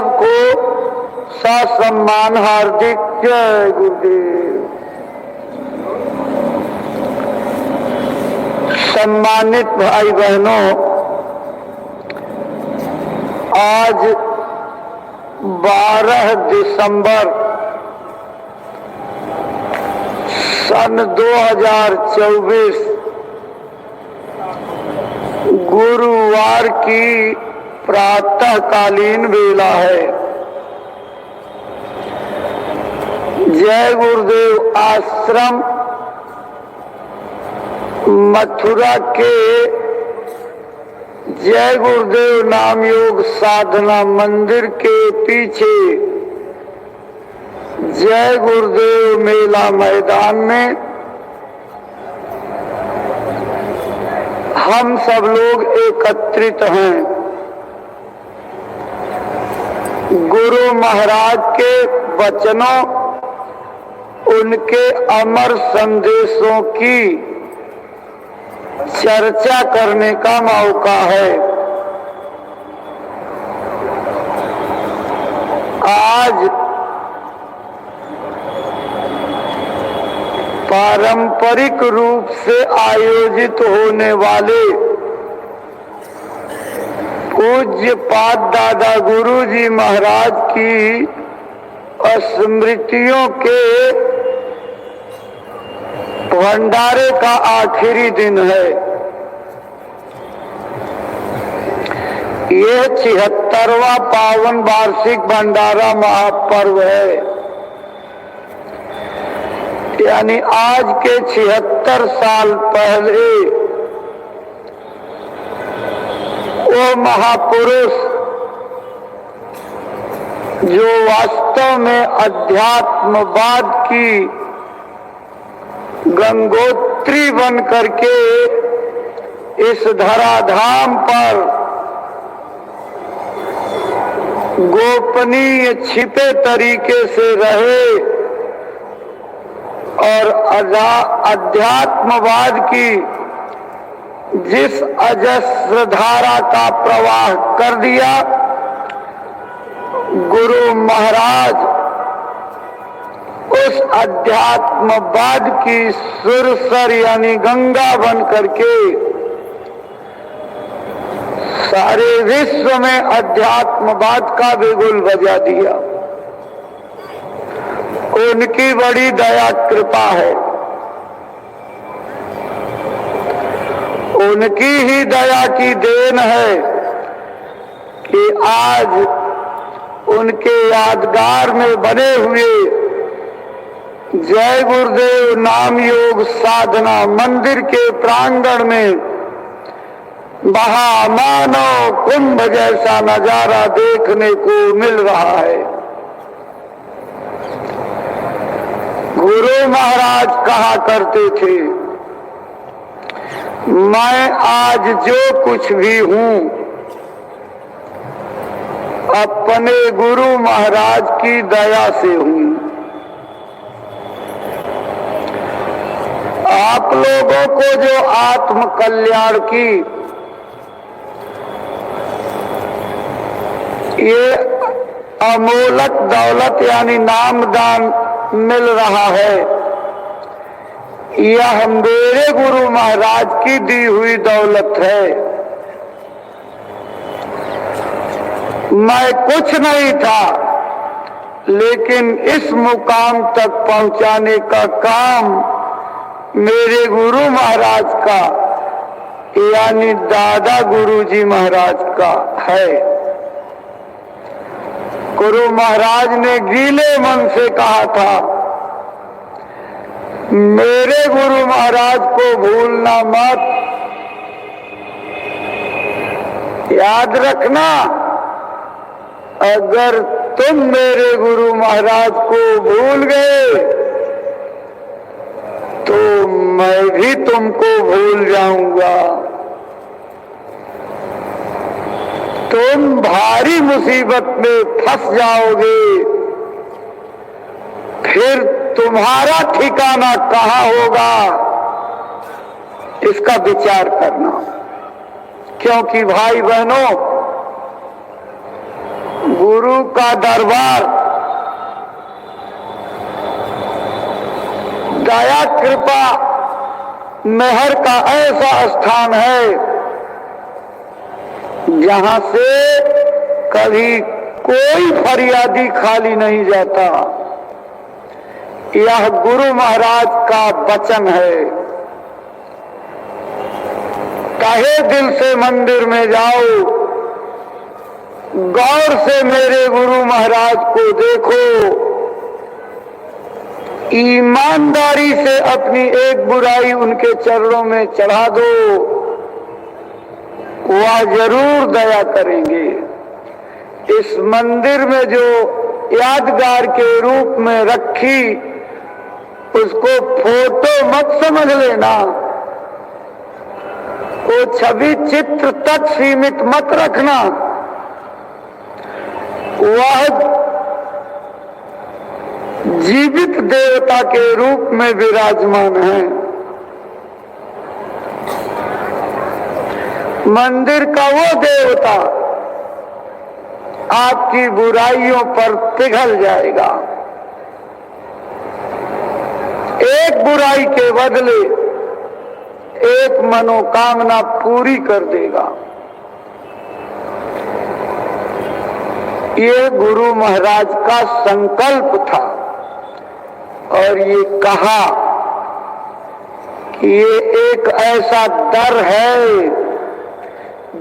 सबको ससम्मान हार्दिक जय गुरुदेव। सम्मानित भाई बहनों, आज 12 दिसंबर सन 2024 गुरुवार की प्रातःकालीन वेला है। जय गुरुदेव आश्रम मथुरा के जय गुरुदेव नाम योग साधना मंदिर के पीछे जय गुरुदेव मेला मैदान में हम सब लोग एकत्रित हैं। गुरु महाराज के वचनों, उनके अमर संदेशों की चर्चा करने का मौका है। आज पारंपरिक रूप से आयोजित होने वाले पूज्य पाद दादा गुरु जी महाराज की स्मृतियों के भंडारे का आखिरी दिन है। यह 76वां पावन वार्षिक भंडारा महापर्व है। यानी आज के 76 साल पहले वो महापुरुष जो वास्तव में अध्यात्मवाद की गंगोत्री बन करके इस धराधाम पर गोपनीय छिपे तरीके से रहे और अध्यात्मवाद की जिस अजस्र धारा का प्रवाह कर दिया, गुरु महाराज उस अध्यात्मवाद की सुरसर यानी गंगा बन करके सारे विश्व में अध्यात्मवाद का बिगुल बजा दिया। उनकी बड़ी दया कृपा है। उनकी ही दया की देन है कि आज उनके यादगार में बने हुए जय गुरुदेव नाम योग साधना मंदिर के प्रांगण में महामानव कुंभ जैसा नजारा देखने को मिल रहा है। गुरु महाराज कहा करते थे, मैं आज जो कुछ भी हूं अपने गुरु महाराज की दया से हूं। आप लोगों को जो आत्म कल्याण की ये अमोलक दौलत यानी नामदान मिल रहा है, यह मेरे गुरु महाराज की दी हुई दौलत है। मैं कुछ नहीं था, लेकिन इस मुकाम तक पहुंचाने का काम मेरे गुरु महाराज का यानी दादा गुरु जी महाराज का है। गुरु महाराज ने गीले मन से कहा था, मेरे गुरु महाराज को भूलना मत। याद रखना, अगर तुम मेरे गुरु महाराज को भूल गए तो मैं भी तुमको भूल जाऊंगा। तुम भारी मुसीबत में फंस जाओगे, फिर तुम्हारा ठिकाना कहाँ होगा इसका विचार करना। क्योंकि भाई बहनों, गुरु का दरबार दया कृपा मेहर का ऐसा स्थान है जहां से कभी कोई फरियादी खाली नहीं जाता। यह गुरु महाराज का वचन है। कहे दिल से मंदिर में जाओ, गौर से मेरे गुरु महाराज को देखो, ईमानदारी से अपनी एक बुराई उनके चरणों में चढ़ा दो, वह जरूर दया करेंगे। इस मंदिर में जो यादगार के रूप में रखी, उसको फोटो मत समझ लेना, वो छवि चित्र तक सीमित मत रखना। वह जीवित देवता के रूप में विराजमान है। मंदिर का वो देवता आपकी बुराइयों पर पिघल जाएगा। एक बुराई के बदले एक मनोकामना पूरी कर देगा। ये गुरु महाराज का संकल्प था और ये कहा कि ये एक ऐसा दर है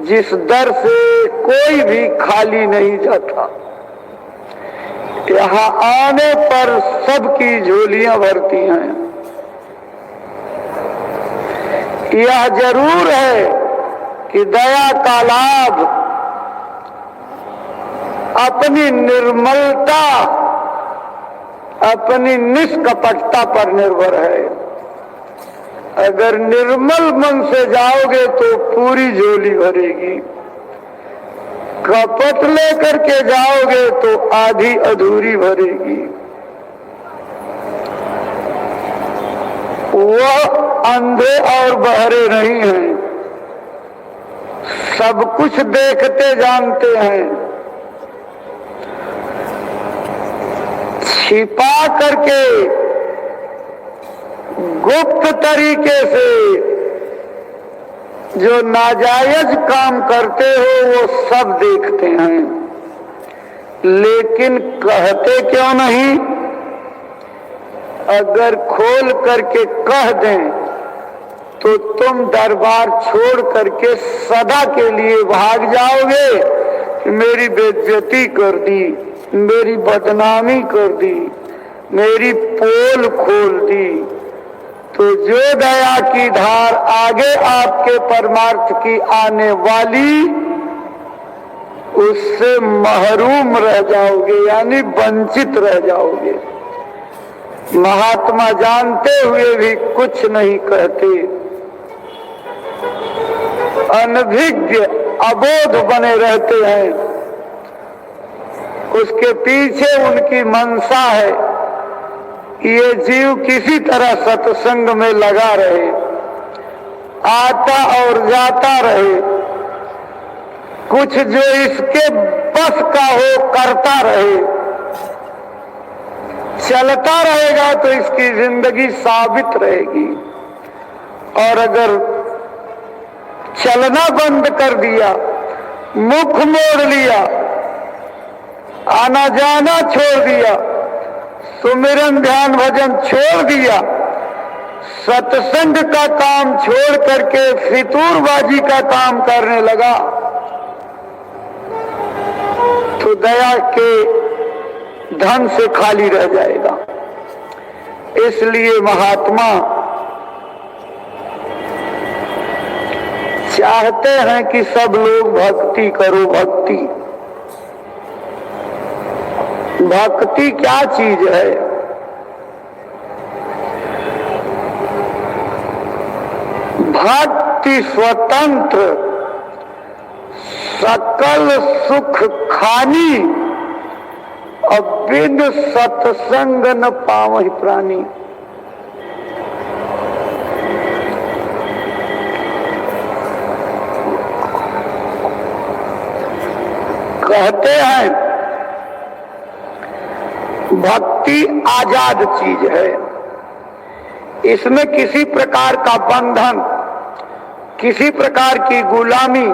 जिस दर से कोई भी खाली नहीं जाता। यहाँ आने पर सबकी झोलियां भरती हैं। यह जरूर है कि दया का लाभ अपनी निर्मलता, अपनी निष्कपटता पर निर्भर है। अगर निर्मल मन से जाओगे तो पूरी झोली भरेगी, कपट लेकर के जाओगे तो आधी अधूरी भरेगी। वह अंधे और बहरे नहीं हैं, सब कुछ देखते जानते हैं। छिपा करके गुप्त तरीके से जो नाजायज काम करते हो वो सब देखते हैं, लेकिन कहते क्यों नहीं? अगर खोल करके कह दें तो तुम दरबार छोड़ करके सदा के लिए भाग जाओगे कि मेरी बेइज्जती कर दी, मेरी बदनामी कर दी, मेरी पोल खोल दी। तो जो दया की धार आगे आपके परमार्थ की आने वाली, उससे महरूम रह जाओगे, यानी वंचित रह जाओगे। महात्मा जानते हुए भी कुछ नहीं कहते, अनभिज्ञ अबोध बने रहते हैं। उसके पीछे उनकी मनसा है, ये जीव किसी तरह सत्संग में लगा रहे, आता और जाता रहे, कुछ जो इसके बस का हो करता रहे। चलता रहेगा तो इसकी जिंदगी साबित रहेगी, और अगर चलना बंद कर दिया, मुख मोड़ लिया, आना जाना छोड़ दिया, सुमिरन ध्यान भजन छोड़ दिया, सत्संग का काम छोड़ करके फितूरबाजी का काम करने लगा, तो दया के धन से खाली रह जाएगा। इसलिए महात्मा चाहते हैं कि सब लोग भक्ति करो। भक्ति क्या चीज है? भक्ति स्वतंत्र सकल सुख खानी, और बिन सत्संग न पावहि प्राणी। कहते हैं भक्ति आजाद चीज है। इसमें किसी प्रकार का बंधन, किसी प्रकार की गुलामी,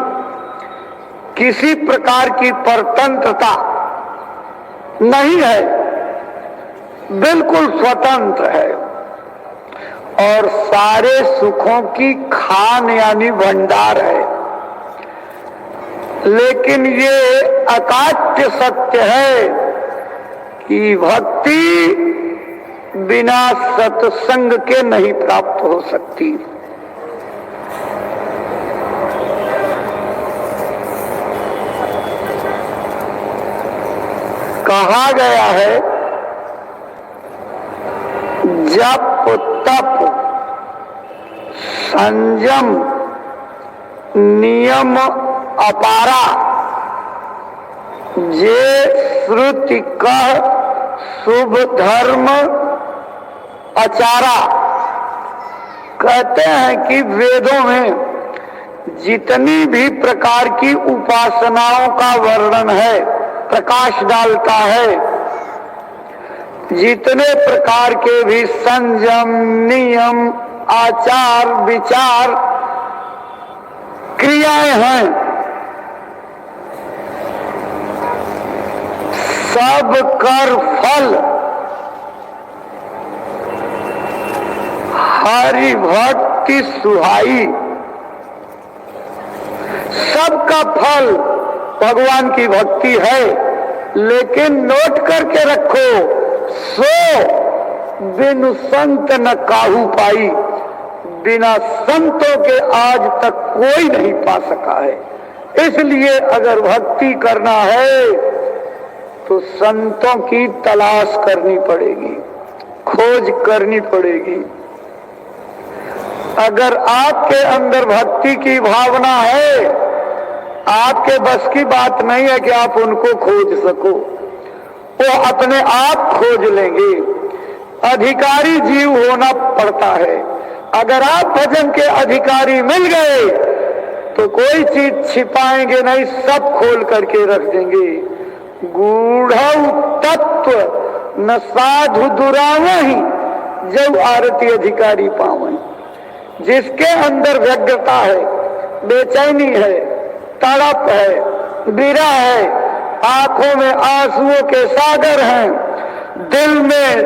किसी प्रकार की परतंत्रता नहीं है, बिल्कुल स्वतंत्र है और सारे सुखों की खान यानी भंडार है। लेकिन ये अकाट्य सत्य है कि भक्ति बिना सत्संग के नहीं प्राप्त हो सकती। कहा गया है जप तप संयम नियम अपारा जे श्रुति कह शुभ धर्म आचारा। कहते हैं कि वेदों में जितनी भी प्रकार की उपासनाओं का वर्णन है, प्रकाश डालता है, जितने प्रकार के भी संयम नियम आचार विचार क्रियाएं हैं, सब कर फल हरि भक्ति सुहाई। सबका फल भगवान की भक्ति है, लेकिन नोट करके रखो, सो बिनु संत न काहू पाई। बिना संतों के आज तक कोई नहीं पा सका है। इसलिए अगर भक्ति करना है तो संतों की तलाश करनी पड़ेगी, खोज करनी पड़ेगी। अगर आपके अंदर भक्ति की भावना है, आपके बस की बात नहीं है कि आप उनको खोज सको, वो अपने आप खोज लेंगे। अधिकारी जीव होना पड़ता है। अगर आप भजन के अधिकारी मिल गए तो कोई चीज छिपाएंगे नहीं, सब खोल करके रख देंगे। गूढ़ तत्व न साधु दुरावही जब आरती अधिकारी पावन। जिसके अंदर व्यग्रता है, बेचैनी है, तड़प है, विरह है, आंखों में आंसुओं के सागर हैं, दिल में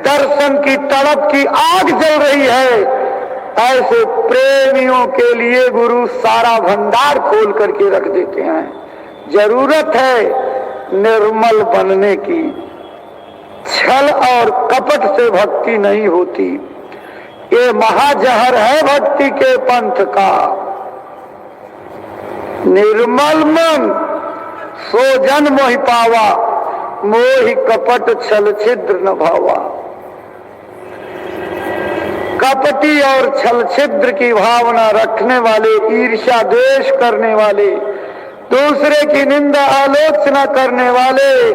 दर्शन की तड़प की आग जल रही है, ऐसे प्रेमियों के लिए गुरु सारा भंडार खोल करके रख देते हैं। जरूरत है निर्मल बनने की। छल और कपट से भक्ति नहीं होती। ये महाजहर है भक्ति के पंथ का। निर्मल मन सो जन मोहि पावा, मोहि कपट छल छिद्र न भावा। कपटी और छल छिद्र की भावना रखने वाले, ईर्ष्या द्वेष करने वाले, दूसरे की निंदा आलोचना करने वाले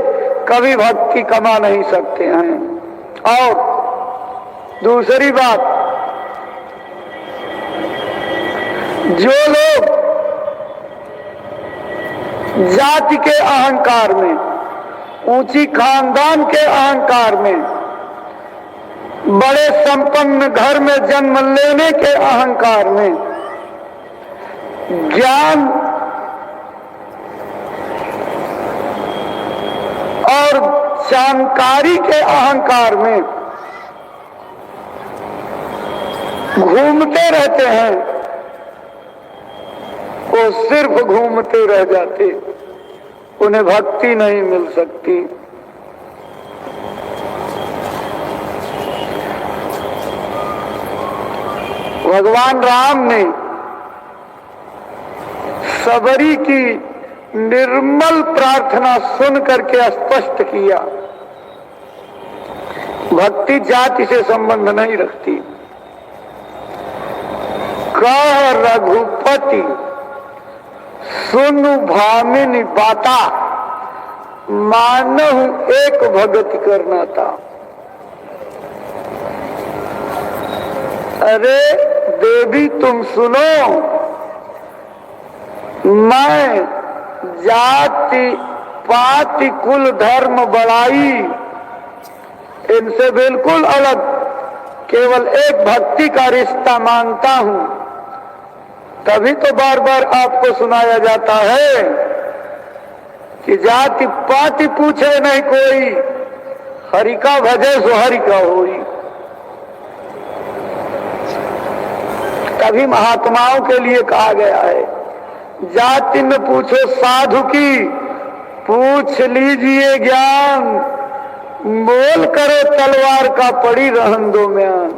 कभी भक्ति कमा नहीं सकते हैं। और दूसरी बात, जो लोग जाति के अहंकार में, ऊंची खानदान के अहंकार में, बड़े संपन्न घर में जन्म लेने के अहंकार में, ज्ञान और जानकारी के अहंकार में घूमते रहते हैं, वो सिर्फ घूमते रह जाते, उन्हें भक्ति नहीं मिल सकती। भगवान राम ने सबरी की निर्मल प्रार्थना सुन करके स्पष्ट किया, भक्ति जाति से संबंध नहीं रखती। कह रघुपति सुनु भामिनी बाता, मानहु एक भगति करना था। अरे देवी तुम सुनो, मैं जाति पाति कुल धर्म बढ़ाई इनसे बिल्कुल अलग केवल एक भक्ति का रिश्ता मानता हूं। तभी तो बार बार आपको सुनाया जाता है कि जाति पाति पूछे नहीं कोई, हरि का भजे सो हरि का होई। तभी महात्माओं के लिए कहा गया है, जाति न पूछो साधु की, पूछ लीजिए ज्ञान, मोल करो तलवार का पड़ी रहन दो म्यान।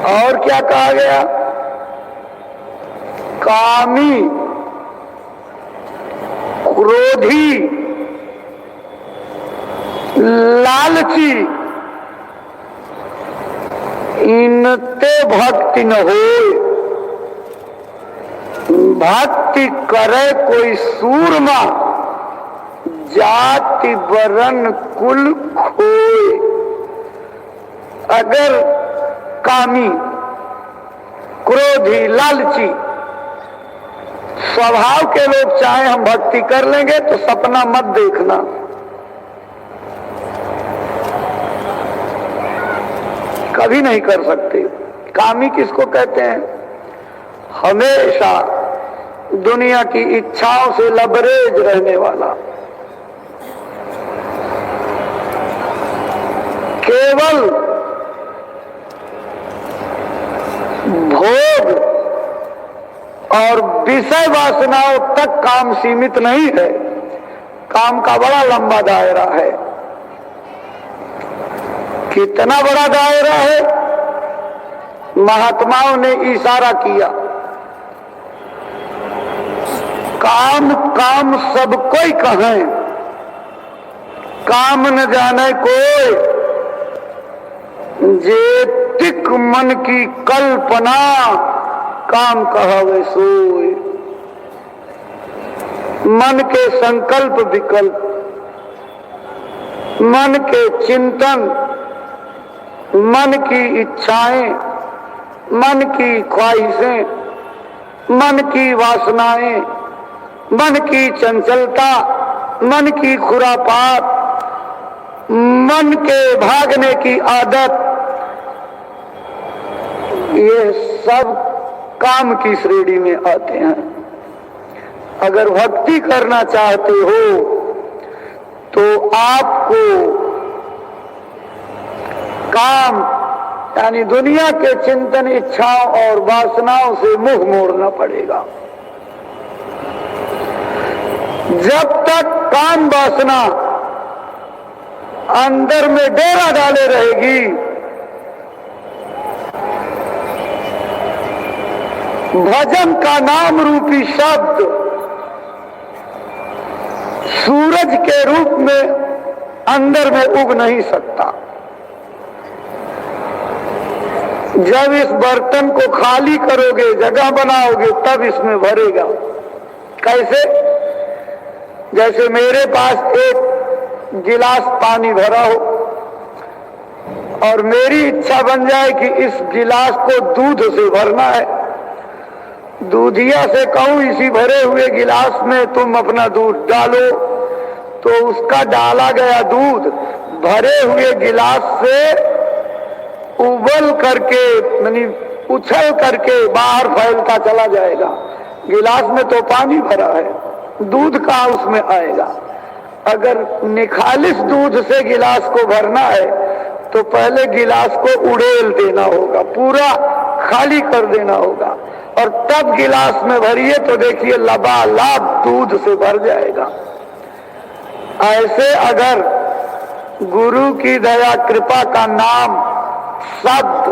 और क्या कहा गया, कामी, क्रोधी, लालची, इनते भक्ति न होए। भक्ति करे कोई सूरमा, जाति वरण कुल खोए। अगर कामी, क्रोधी, लालची स्वभाव के लोग चाहे हम भक्ति कर लेंगे तो सपना मत देखना। कभी नहीं कर सकते। कामी किसको कहते हैं, हमेशा दुनिया की इच्छाओं से लबरेज रहने वाला, केवल भोग और विषय वासनाओं तक काम सीमित नहीं है। काम का बड़ा लंबा दायरा है। कितना बड़ा दायरा है, महात्माओं ने इशारा किया। काम काम सब कोई कहें, काम न जाने कोई, जेतिक मन की कल्पना, काम कहवे सोए। मन के संकल्प विकल्प, मन के चिंतन, मन की इच्छाएं, मन की ख्वाहिशें, मन की वासनाएं, मन की चंचलता, मन की खुरापात, मन के भागने की आदत, ये सब काम की श्रेणी में आते हैं। अगर भक्ति करना चाहते हो तो आपको काम यानी दुनिया के चिंतन, इच्छाओं और वासनाओं से मुंह मोड़ना पड़ेगा। जब तक काम वासना अंदर में डेरा डाले रहेगी, भजन का नाम रूपी शब्द सूरज के रूप में अंदर में उग नहीं सकता। जब इस बर्तन को खाली करोगे, जगह बनाओगे, तब इसमें भरेगा। कैसे? जैसे मेरे पास एक गिलास पानी भरा हो और मेरी इच्छा बन जाए कि इस गिलास को दूध से भरना है। दूधिया से कहूं इसी भरे हुए गिलास में तुम अपना दूध डालो, तो उसका डाला गया दूध भरे हुए गिलास से उबल करके यानी उछल करके बाहर फैलता चला जाएगा। गिलास में तो पानी भरा है, दूध कहाँ उसमें आएगा। अगर निखालिस दूध से गिलास को भरना है तो पहले गिलास को उड़ेल देना होगा, पूरा खाली कर देना होगा, और तब गिलास में भरिए तो देखिए लबालब दूध से भर जाएगा। ऐसे अगर गुरु की दया कृपा का नाम शब्द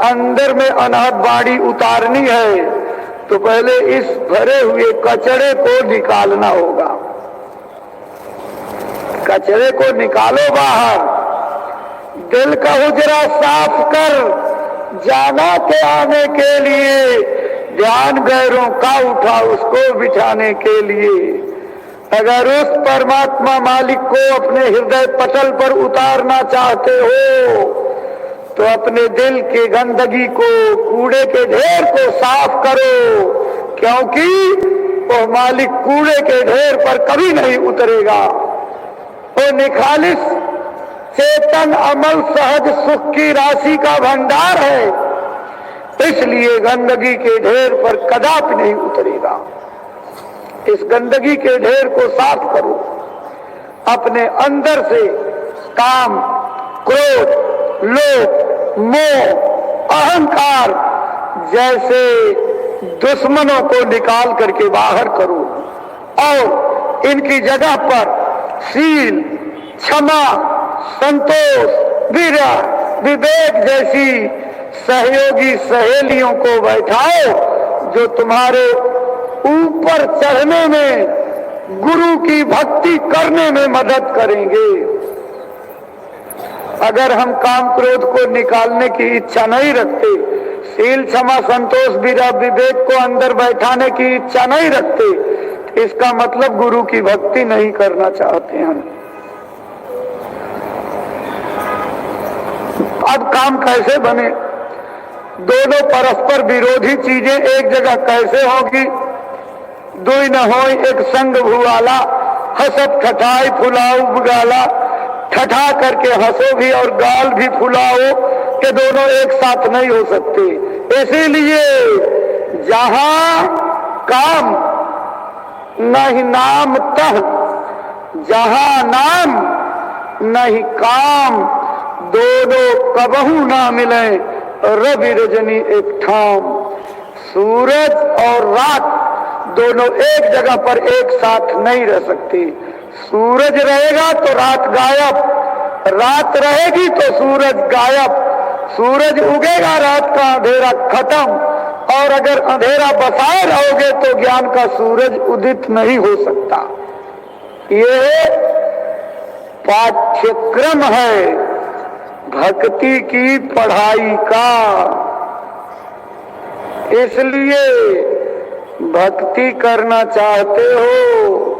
अंदर में अनहद बाड़ी उतारनी है तो पहले इस भरे हुए कचरे को निकालना होगा। कचरे को निकालो बाहर, दिल का हुजरा साफ कर, जाना के आने के लिए, ध्यान गैरों का उठा उसको बिठाने के लिए। अगर उस परमात्मा मालिक को अपने हृदय पटल पर उतारना चाहते हो तो अपने दिल की गंदगी को, कूड़े के ढेर को साफ करो, क्योंकि वो मालिक कूड़े के ढेर पर कभी नहीं उतरेगा। वो निखालिस चेतन अमल सहज सुख की राशि का भंडार है, इसलिए गंदगी के ढेर पर कदापि नहीं उतरेगा। इस गंदगी के ढेर को साफ करो अपने अंदर से। काम, क्रोध, लोभ, मोह, अहंकार जैसे दुश्मनों को निकाल करके बाहर करो और इनकी जगह पर शील, क्षमा, संतोष, विरह, विवेक जैसी सहयोगी सहेलियों को बैठाओ जो तुम्हारे ऊपर चढ़ने में, गुरु की भक्ति करने में मदद करेंगे। अगर हम काम क्रोध को निकालने की इच्छा नहीं रखते, शील, क्षमा, संतोष, विरह, विवेक को अंदर बैठाने की इच्छा नहीं रखते, इसका मतलब गुरु की भक्ति नहीं करना चाहते हम। अब काम कैसे बने? दोनों परस्पर विरोधी चीजें एक जगह कैसे होगी? दुई न हो एक संग भुआला, हसत ठठाई फुलाऊ गाला। ठठा करके हंसो भी और गाल भी फुलाओ कि दोनों एक साथ नहीं हो सकते। इसीलिए जहां काम नहीं नाम तह, जहां नाम नहीं काम, दोनों कबहू ना मिले रवि रजनी एक ठाम। सूरज और रात दोनों एक जगह पर एक साथ नहीं रह सकते। सूरज रहेगा तो रात गायब, रात रहेगी तो सूरज गायब। सूरज उगेगा, रात का अंधेरा खत्म। और अगर अंधेरा बसाए रहोगे तो ज्ञान का सूरज उदित नहीं हो सकता। ये पाठ्यक्रम है भक्ति की पढ़ाई का। इसलिए भक्ति करना चाहते हो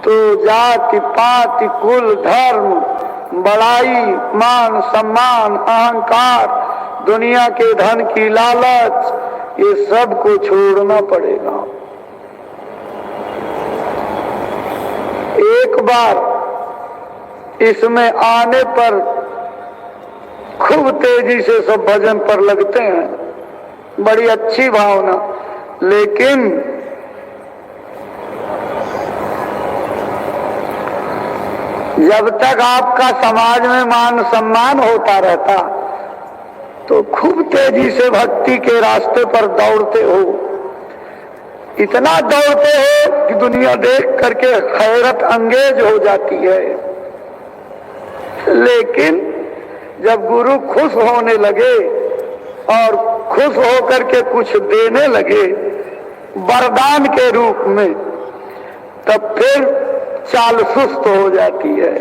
तो जाति पाति कुल धर्म, बड़ाई, मान सम्मान, अहंकार, दुनिया के धन की लालच, ये सब को छोड़ना पड़ेगा। एक बार इसमें आने पर खूब तेजी से सब भजन पर लगते हैं, बड़ी अच्छी भावना। लेकिन जब तक आपका समाज में मान सम्मान होता रहता तो खूब तेजी से भक्ति के रास्ते पर दौड़ते हो। इतना दौड़ते हो कि दुनिया देख करके हैरत अंगेज हो जाती है। लेकिन जब गुरु खुश होने लगे और खुश होकर के कुछ देने लगे वरदान के रूप में, तब फिर चाल सुस्त हो जाती है।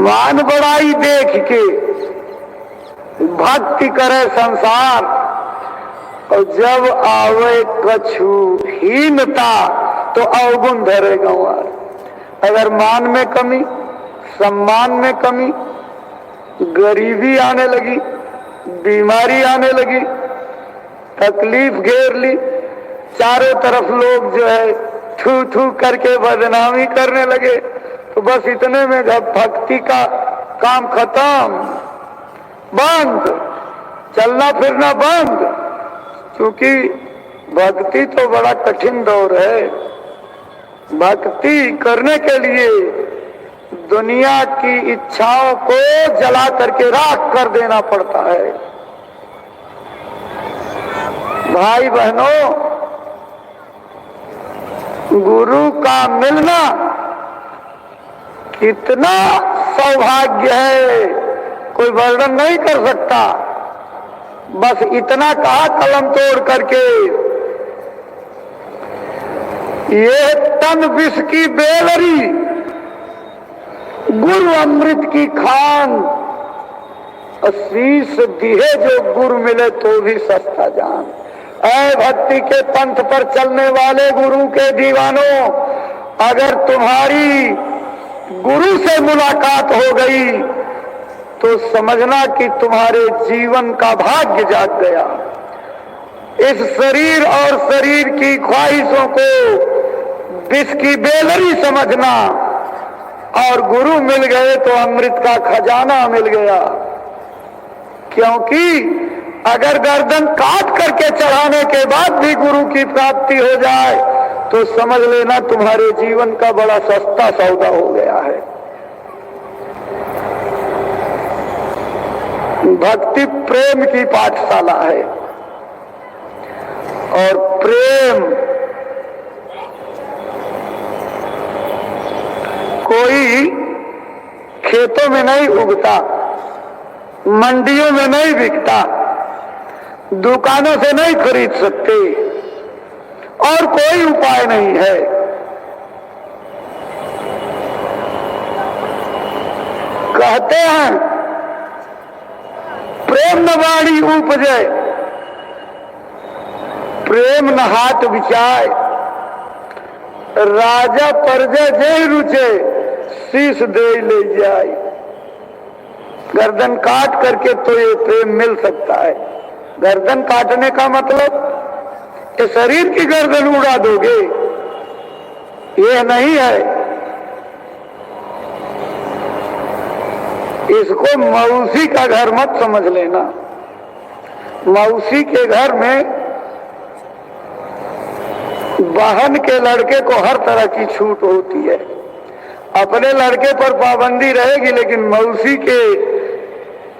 मान बड़ाई देख के भक्ति करे संसार, और जब आवे कछु हीनता तो अवगुण धरे गंवार। अगर मान में कमी, सम्मान में कमी, गरीबी आने लगी, बीमारी आने लगी, तकलीफ घेर ली, चारों तरफ लोग जो है थू थू करके बदनामी करने लगे, तो बस इतने में जब भक्ति का काम खत्म, बंद, चलना फिरना बंद। क्योंकि भक्ति तो बड़ा कठिन दौर है। भक्ति करने के लिए दुनिया की इच्छाओं को जला करके राख कर देना पड़ता है। भाई बहनों, गुरु का मिलना कितना सौभाग्य है, कोई वर्णन नहीं कर सकता। बस इतना कहा कलम तोड़ करके, ये तन विष की बेलरी, गुरु अमृत की खान, शीश दिए जो गुरु मिले तो भी सस्ता जान। ऐ भक्ति के पंथ पर चलने वाले गुरु के दीवानों, अगर तुम्हारी गुरु से मुलाकात हो गई तो समझना कि तुम्हारे जीवन का भाग्य जाग गया। इस शरीर और शरीर की ख्वाहिशों को विष की बेलरी समझना, और गुरु मिल गए तो अमृत का खजाना मिल गया। क्योंकि अगर गर्दन काट करके चढ़ाने के बाद भी गुरु की प्राप्ति हो जाए तो समझ लेना तुम्हारे जीवन का बड़ा सस्ता सौदा हो गया है। भक्ति प्रेम की पाठशाला है, और प्रेम कोई खेतों में नहीं उगता, मंडियों में नहीं बिकता, दुकानों से नहीं खरीद सकते, और कोई उपाय नहीं है। कहते हैं प्रेम न वाणी उपजे, प्रेम न हाथ विचाय, राजा परजे जय रुचे, शीश दे ले जाए। गर्दन काट करके तो ये प्रेम मिल सकता है। गर्दन काटने का मतलब कि शरीर की गर्दन उड़ा दोगे, ये नहीं है। इसको मौसी का घर मत समझ लेना। मौसी के घर में बहन के लड़के को हर तरह की छूट होती है। अपने लड़के पर पाबंदी रहेगी, लेकिन मौसी के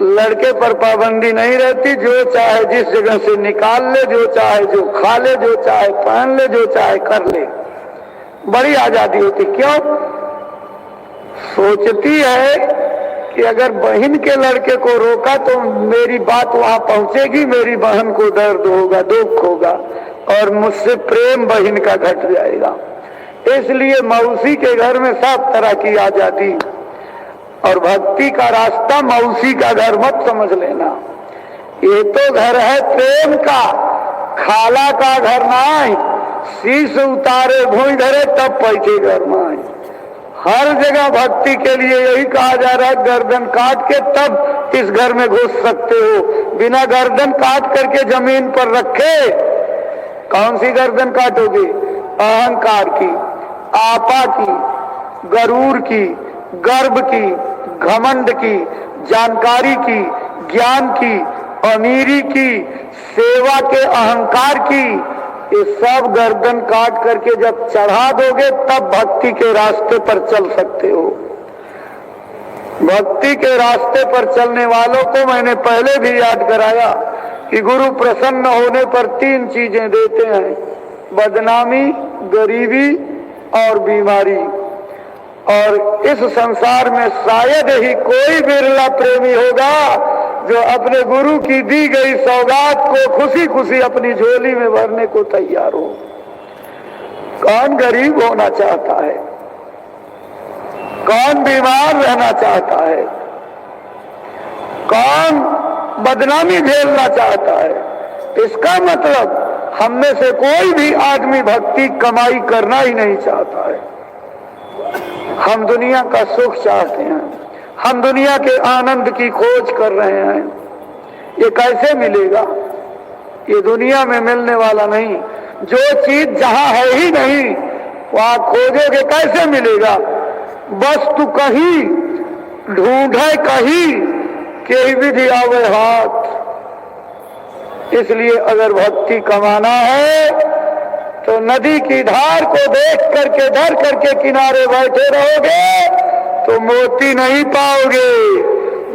लड़के पर पाबंदी नहीं रहती। जो चाहे जिस जगह से निकाल ले, जो चाहे जो खा ले, जो चाहे पहन ले, जो चाहे कर ले, बड़ी आजादी होती। क्यों? सोचती है कि अगर बहन के लड़के को रोका तो मेरी बात वहां पहुंचेगी, मेरी बहन को दर्द होगा, दुख होगा, और मुझसे प्रेम बहन का घट जाएगा। इसलिए मौसी के घर में सब तरह की आजादी। और भक्ति का रास्ता मौसी का घर मत समझ लेना। ये तो घर है प्रेम का, खाला का घर नहीं। शीश उतारे भूमि धरे तब पैसे घर में। हर जगह भक्ति के लिए यही कहा जा रहा है, गर्दन काट के तब इस घर में घुस सकते हो। बिना गर्दन काट करके जमीन पर रखे कौन सी गर्दन काटोगे? अहंकार की, आपा की, गरूर की, गर्व की, घमंड की, जानकारी की, ज्ञान की, अमीरी की, सेवा के अहंकार की, ये सब गर्दन काट करके जब चढ़ा दोगे तब भक्ति के रास्ते पर चल सकते हो। भक्ति के रास्ते पर चलने वालों को मैंने पहले भी याद कराया कि गुरु प्रसन्न होने पर 3 चीजें देते हैं: बदनामी, गरीबी और बीमारी। और इस संसार में शायद ही कोई बिरला प्रेमी होगा जो अपने गुरु की दी गई सौगात को खुशी खुशी अपनी झोली में भरने को तैयार हो। कौन गरीब होना चाहता है? कौन बीमार रहना चाहता है? कौन बदनामी झेलना चाहता है? इसका मतलब हम में से कोई भी आदमी भक्ति कमाई करना ही नहीं चाहता है। हम दुनिया का सुख चाहते हैं, हम दुनिया के आनंद की खोज कर रहे हैं। ये कैसे मिलेगा? ये दुनिया में मिलने वाला नहीं। जो चीज जहां है ही नहीं वहां खोजोगे कैसे मिलेगा? वस्तु कहीं ढूंढे कहीं के विधि आवे हाथ। इसलिए अगर भक्ति कमाना है तो नदी की धार को देख करके धर करके किनारे बैठे रहोगे तो मोती नहीं पाओगे।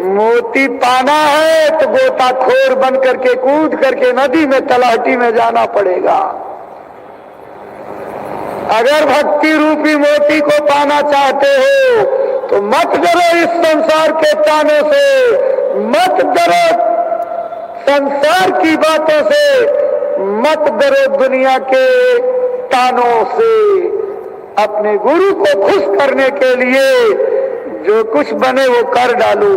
मोती पाना है तो गोताखोर बन करके कूद करके नदी में तलाहटी में जाना पड़ेगा। अगर भक्ति रूपी मोती को पाना चाहते हो तो मत डरो इस संसार के तानों से, मत डरो संसार की बातों से, मत डरो दुनिया के तानों से। अपने गुरु को खुश करने के लिए जो कुछ बने वो कर डालो।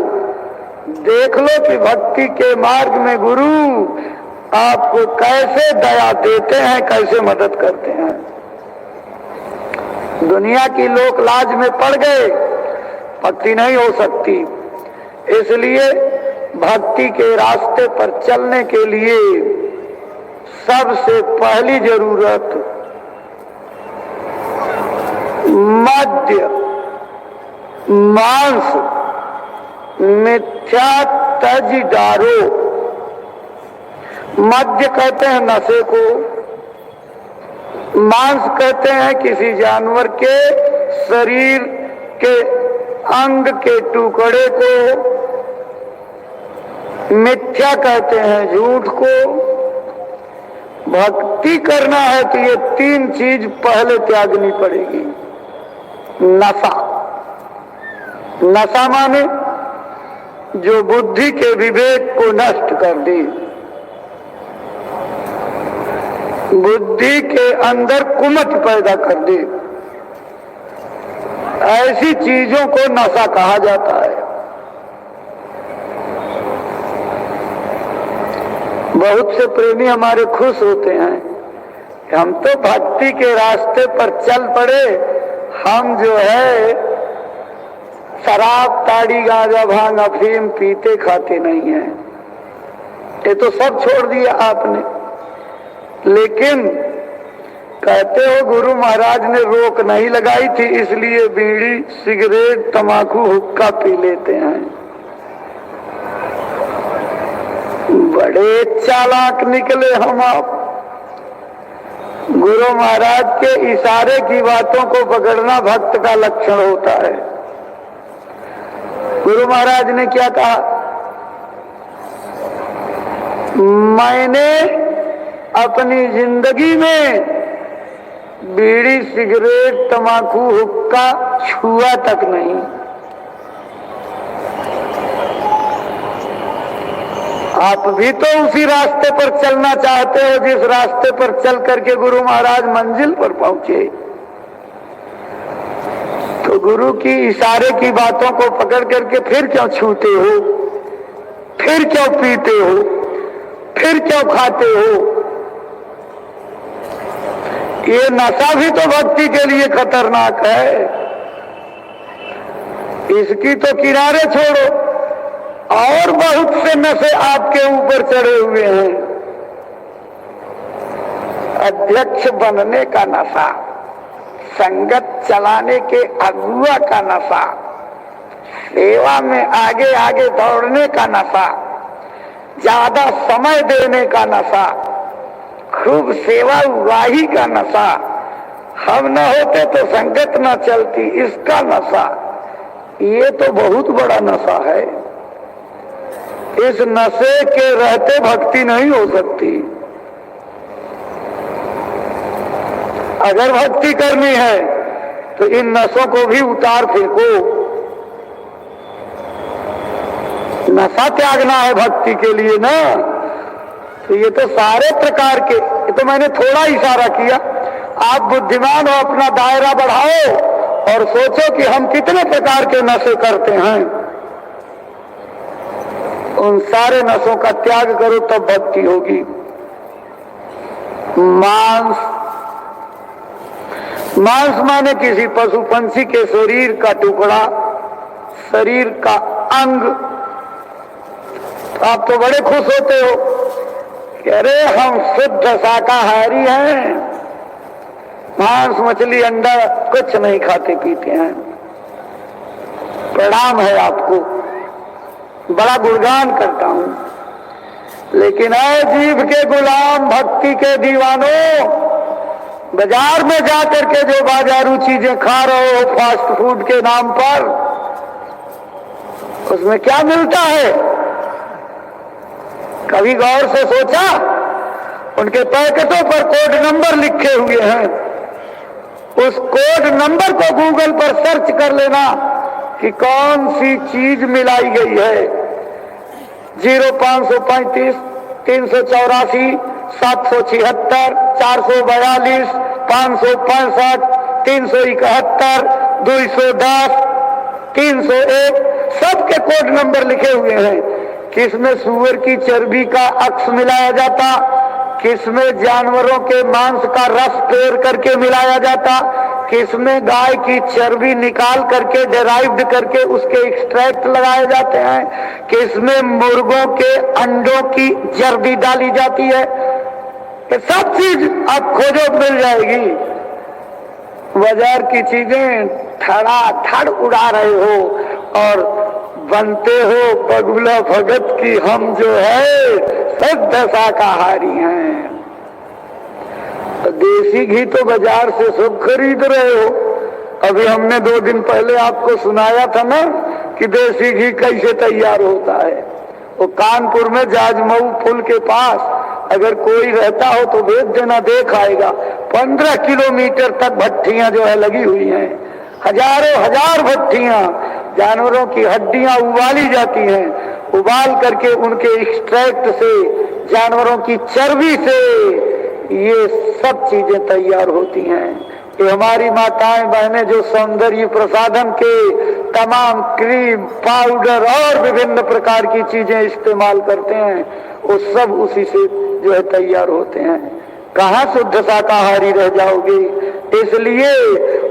देख लो कि भक्ति के मार्ग में गुरु आपको कैसे दया देते हैं, कैसे मदद करते हैं। दुनिया की लोक लाज में पड़ गए, भक्ति नहीं हो सकती। इसलिए भक्ति के रास्ते पर चलने के लिए सबसे पहली जरूरत मद्य मांस मिथ्या तज डारो। मद्य कहते हैं नशे को, मांस कहते हैं किसी जानवर के शरीर के अंग के टुकड़े को, मिथ्या कहते हैं झूठ को। भक्ति करना है तो ये तीन चीज पहले त्यागनी पड़ेगी। नशा, नशा माने जो बुद्धि के विवेक को नष्ट कर दे, बुद्धि के अंदर कुमत पैदा कर दे, ऐसी चीजों को नशा कहा जाता है। बहुत से प्रेमी हमारे खुश होते हैं कि हम तो भक्ति के रास्ते पर चल पड़े, हम जो है शराब ताड़ी गांजा भांग अफीम पीते खाते नहीं हैं, ये तो सब छोड़ दिया आपने। लेकिन कहते हो गुरु महाराज ने रोक नहीं लगाई थी, इसलिए बीड़ी सिगरेट तंबाकू हुक्का पी लेते हैं। बड़े चालाक निकले हम आप। गुरु महाराज के इशारे की बातों को पकड़ना भक्त का लक्षण होता है। गुरु महाराज ने क्या कहा? मैंने अपनी जिंदगी में बीड़ी सिगरेट तंबाकू हुक्का छुआ तक नहीं। आप भी तो उसी रास्ते पर चलना चाहते हो जिस रास्ते पर चल करके गुरु महाराज मंजिल पर पहुंचे। तो गुरु की इशारे की बातों को पकड़ करके फिर क्यों छूते हो, फिर क्यों पीते हो, फिर क्यों खाते हो? ये नशा भी तो भक्ति के लिए खतरनाक है। इसकी तो किनारे छोड़ो, और बहुत से नशे आपके ऊपर चढ़े हुए हैं। अध्यक्ष बनने का नशा, संगत चलाने के अगुआ का नशा, सेवा में आगे आगे दौड़ने का नशा, ज्यादा समय देने का नशा, खूब सेवा उगाही का नशा, हम न होते तो संगत न चलती, इसका नशा, ये तो बहुत बड़ा नशा है। इस नशे के रहते भक्ति नहीं हो सकती। अगर भक्ति करनी है तो इन नशों को भी उतार फेंको। नशा त्यागना है भक्ति के लिए ना, तो ये तो सारे प्रकार के, ये तो मैंने थोड़ा इशारा किया। आप बुद्धिमान हो, अपना दायरा बढ़ाओ और सोचो कि हम कितने प्रकार के नशे करते हैं। उन सारे नशों का त्याग करो तब भक्ति होगी। मांस, मांस माने किसी पशु पंछी के शरीर का टुकड़ा, शरीर का अंग। आप तो बड़े खुश होते हो कि अरे हम शुद्ध शाकाहारी हैं, मांस मछली अंडा कुछ नहीं खाते पीते हैं। प्रणाम है आपको, बड़ा गुणगान करता हूं। लेकिन ऐ जीव के गुलाम, भक्ति के दीवानों, बाजार में जाकर के जो बाजारू चीजें खा रहे हो फास्ट फूड के नाम पर, उसमें क्या मिलता है? कभी गौर से सोचा? उनके पैकेटों पर कोड नंबर लिखे हुए हैं। उस कोड नंबर को गूगल पर सर्च कर लेना कि कौन सी चीज मिलाई गई है। 0535 384 776 442 565 371 210 301 सबके कोड नंबर लिखे हुए हैं। किसमें सूअर की चर्बी का अक्स मिलाया जाता, किसमें जानवरों के मांस का रस पेर करके मिलाया जाता, किसमें गाय की चर्बी निकाल करके डेराइव्ड करके उसके एक्सट्रैक्ट लगाए जाते हैं, किसमें मुर्गों के अंडों की जर्दी डाली जाती है। कि सब चीज आप खोजो मिल जाएगी। बाजार की चीजें थड़ा थड़ उड़ा रहे हो और बनते हो बगुला भगत की हम जो है शुद्ध शाकाहारी हैं। देसी घी तो बाजार से सब खरीद रहे हो। अभी हमने 2 दिन पहले आपको सुनाया था ना कि देसी घी कैसे तैयार होता है। वो कानपुर में जाजमऊ पुल के पास अगर कोई रहता हो तो भेज देना, देख आएगा। 15 किलोमीटर तक भट्टियां जो है लगी हुई हैं, हजारों हजार भट्टियां। जानवरों की हड्डियां उबाली जाती हैं, उबाल करके उनके एक्सट्रैक्ट से, जानवरों की चर्बी से ये सब चीजें तैयार होती हैं। ये हमारी माताएं बहनें जो सौंदर्य प्रसाधन के तमाम क्रीम, पाउडर और विभिन्न प्रकार की चीजें इस्तेमाल करते हैं, वो सब उसी से जो है तैयार होते हैं। कहाँ शुद्ध शाकाहारी रह जाओगे? इसलिए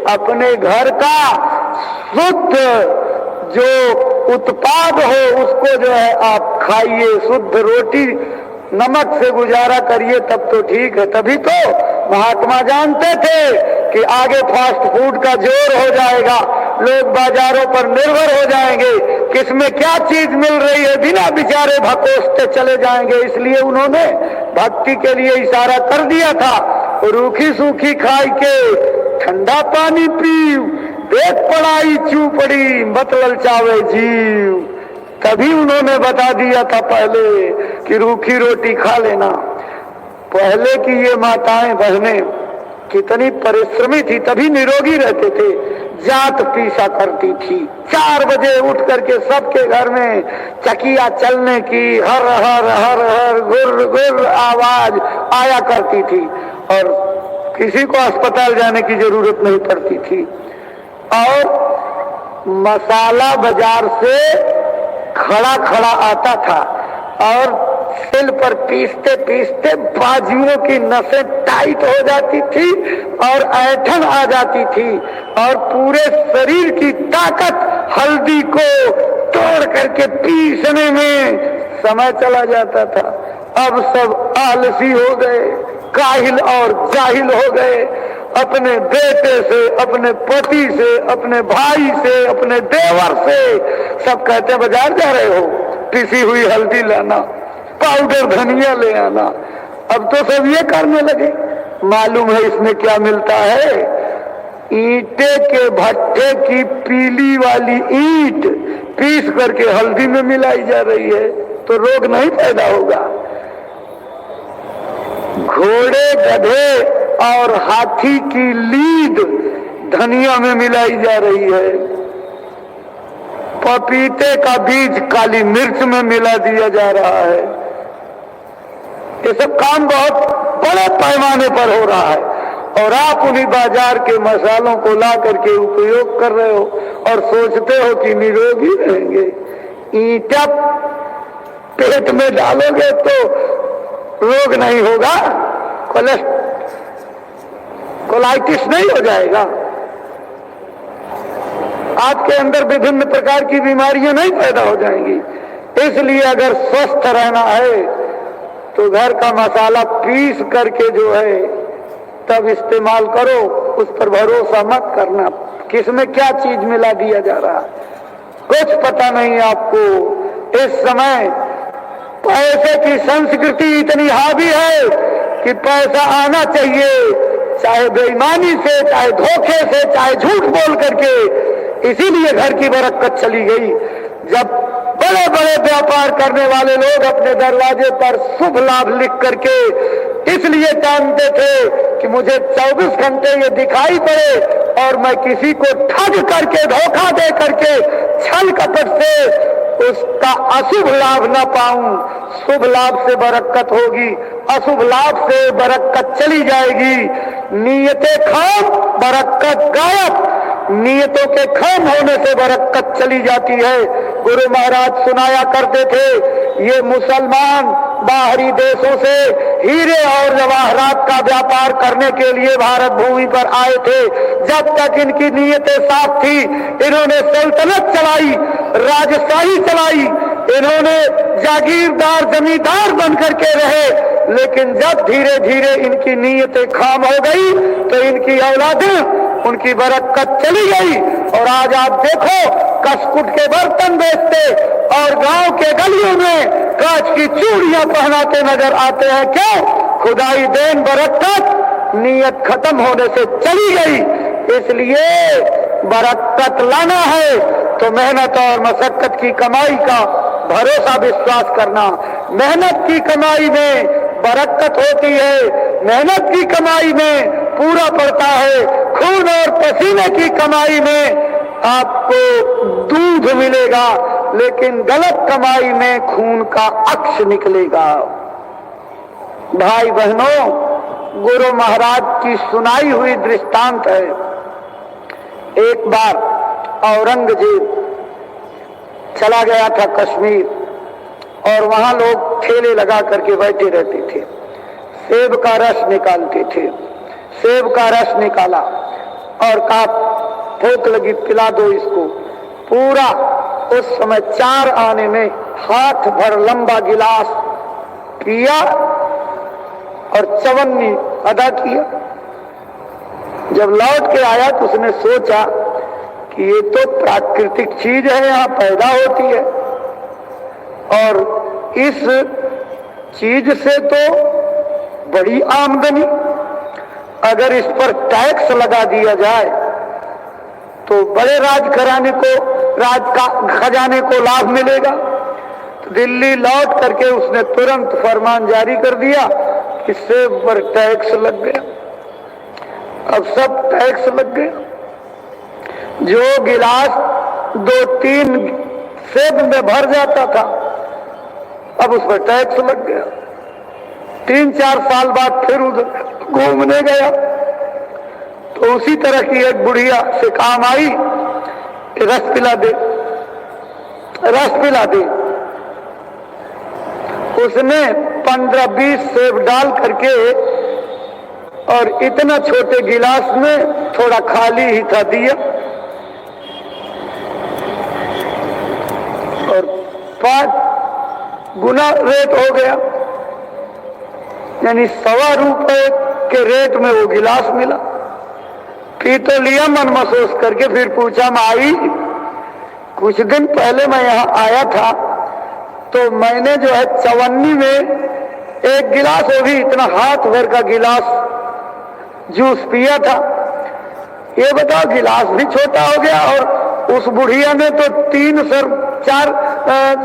अपने घर का शुद्ध जो उत्पाद हो उसको जो है आप खाइए। शुद्ध रोटी नमक से गुजारा करिए, तब तो ठीक है। तभी तो महात्मा जानते थे कि आगे फास्ट फूड का जोर हो जाएगा, लोग बाजारों पर निर्भर हो जाएंगे, किसमें क्या चीज मिल रही है बिना बेचारे भकोसते चले जाएंगे। इसलिए उन्होंने भक्ति के लिए इशारा कर दिया था, रूखी सूखी खाई के ठंडा पानी पी, देख पड़ाई चूपड़ी मत ललचावे जीव। तभी उन्होंने बता दिया था पहले कि रूखी रोटी खा लेना। पहले की ये माताएं बहनें कितनी परिश्रमी थी, तभी निरोगी रहते थे। जात पीसा करती थी, 4 बजे उठ करके सबके घर में चकिया चलने की हर हर हर हर गुर गुर आवाज आया करती थी और किसी को अस्पताल जाने की जरूरत नहीं पड़ती थी। और मसाला बाजार से खड़ा खड़ा आता था और सिल पर पीसते पीसते बाजुओं की नसें टाइट हो जाती थी और ऐंठन आ जाती थी और पूरे शरीर की ताकत हल्दी को तोड़ करके पीसने में समय चला जाता था। अब सब आलसी हो गए, काहिल और जाहिल हो गए। अपने बेटे से, अपने पति से, अपने भाई से, अपने देवर से सब कहते बाजार जा रहे हो, पिसी हुई हल्दी लाना, पाउडर धनिया ले आना। अब तो सब ये करने लगे। मालूम है इसमें क्या मिलता है? ईंटे के भट्टे की पीली वाली ईंट पीस करके हल्दी में मिलाई जा रही है, तो रोग नहीं पैदा होगा। घोड़े, गधे और हाथी की लीद धनिया में मिलाई जा रही है। पपीते का बीज काली मिर्च में मिला दिया जा रहा है। ये सब काम बहुत बड़े पैमाने पर हो रहा है और आप उन्हीं बाजार के मसालों को ला करके उपयोग कर रहे हो और सोचते हो कि निरोगी रहेंगे। ईंटा पेट में डालोगे तो रोग नहीं होगा, कोलाइटिस नहीं हो जाएगा, आपके अंदर विभिन्न प्रकार की बीमारियां नहीं पैदा हो जाएंगी। इसलिए अगर स्वस्थ रहना है तो घर का मसाला पीस करके जो है तब इस्तेमाल करो। उस पर भरोसा मत करना किसमें क्या चीज मिला दिया जा रहा, कुछ पता नहीं आपको। इस समय पैसे की संस्कृति इतनी हावी है कि पैसा आना चाहिए, चाहे बेईमानी से, चाहे धोखे से, चाहे झूठ बोल करके। इसीलिए घर की बरकत चली गई। जब बड़े बड़े व्यापार करने वाले लोग अपने दरवाजे पर शुभ लाभ लिख करके इसलिए टांगते थे कि मुझे 24 घंटे ये दिखाई पड़े और मैं किसी को ठग करके, धोखा दे करके, छल कपट से उसका अशुभ लाभ न पाऊं। शुभ लाभ से बरकत होगी, अशुभ लाभ से बरकत चली जाएगी। नियतें खाम, बरकत गायब। नियतों के खाम होने से बरकत चली जाती है। गुरु महाराज सुनाया करते थे, ये मुसलमान बाहरी देशों से हीरे और जवाहरात का व्यापार करने के लिए भारत भूमि पर आए थे। जब तक इनकी नियतें साफ थी, इन्होंने सल्तनत चलाई, राजशाही चलाई, इन्होंने जागीरदार जमींदार बन करके रहे, लेकिन जब धीरे धीरे इनकी नीयतें खाम हो गई तो इनकी औलादें, उनकी बरकत चली गई। और आज आप देखो, कसकुट के बर्तन बेचते और गांव के गलियों में कांच की चूड़ियां पहनाते नजर आते हैं। क्यों? खुदाई देन बरकत नीयत खत्म होने से चली गई। इसलिए बरकत लाना है तो मेहनत और मशक्कत की कमाई का भरोसा विश्वास करना। मेहनत की कमाई में बरकत होती है, मेहनत की कमाई में पूरा पड़ता है। खून और पसीने की कमाई में आपको दूध मिलेगा, लेकिन गलत कमाई में खून का अक्ष निकलेगा। भाई बहनों, गुरु महाराज की सुनाई हुई दृष्टांत है। एक बार औरंगजेब चला गया था कश्मीर, और वहां लोग ठेले लगा करके बैठे रहते थे, सेब का रस निकालते थे। सेब का रस निकाला और कहा भूख लगी, पिला दो इसको। पूरा उस समय 4 आने में हाथ भर लंबा गिलास पिया और 54 अदा किया। जब लौट के आया तो उसने सोचा कि ये तो प्राकृतिक चीज है, यहाँ पैदा होती है, और इस चीज से तो बड़ी आमदनी, अगर इस पर टैक्स लगा दिया जाए तो बड़े राजघराने को, राज का खजाने को लाभ मिलेगा। तो दिल्ली लौट करके उसने तुरंत फरमान जारी कर दिया कि सेब पर टैक्स लग गया। अब सब टैक्स लग गया। जो गिलास 2-3 सेब में भर जाता था, अब उस पर टैक्स लग गया। 3-4 साल बाद फिर उधर घूमने गया तो उसी तरह की एक बुढ़िया से काम आई कि रस पिला दे, रस पिला दे। उसने 15-20 सेब डाल करके, और इतना छोटे गिलास में थोड़ा खाली ही था, दिया, और 5 गुना रेट हो गया, यानी ₹1.25 के रेट में वो गिलास मिला। पी तो लिया मन महसूस करके, फिर पूछा माई, कुछ दिन पहले मैं यहाँ आया था तो मैंने जो है 54 में एक गिलास, वो भी इतना हाथ भर का गिलास जूस पिया था। ये बताओ, गिलास भी छोटा हो गया, और उस बुढ़िया ने तो 3-4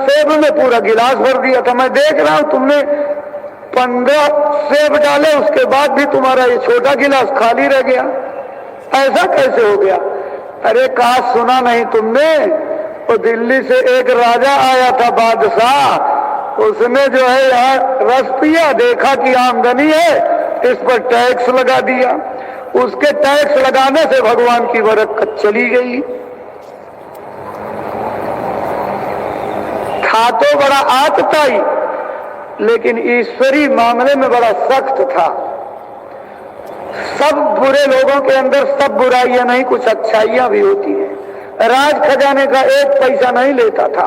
सेब में पूरा गिलास भर दिया था। मैं देख रहा हूं तुमने 15 सेब डाले, उसके बाद भी तुम्हारा ये छोटा गिलास खाली रह गया, ऐसा कैसे हो गया? अरे कहा सुना नहीं तुमने? वो दिल्ली से एक राजा आया था, बादशाह, उसने जो है यहाँ रस पिया, देखा कि आमदनी है, इस पर टैक्स लगा दिया। उसके टैक्स लगाने से भगवान की बरकत चली गई। था तो बड़ा आतताई, लेकिन ईश्वरी मामले में बड़ा सख्त था। सब बुरे लोगों के अंदर सब बुराइयां नहीं, कुछ अच्छाइयां भी होती हैं। राज खजाने का 1 पैसा नहीं लेता था।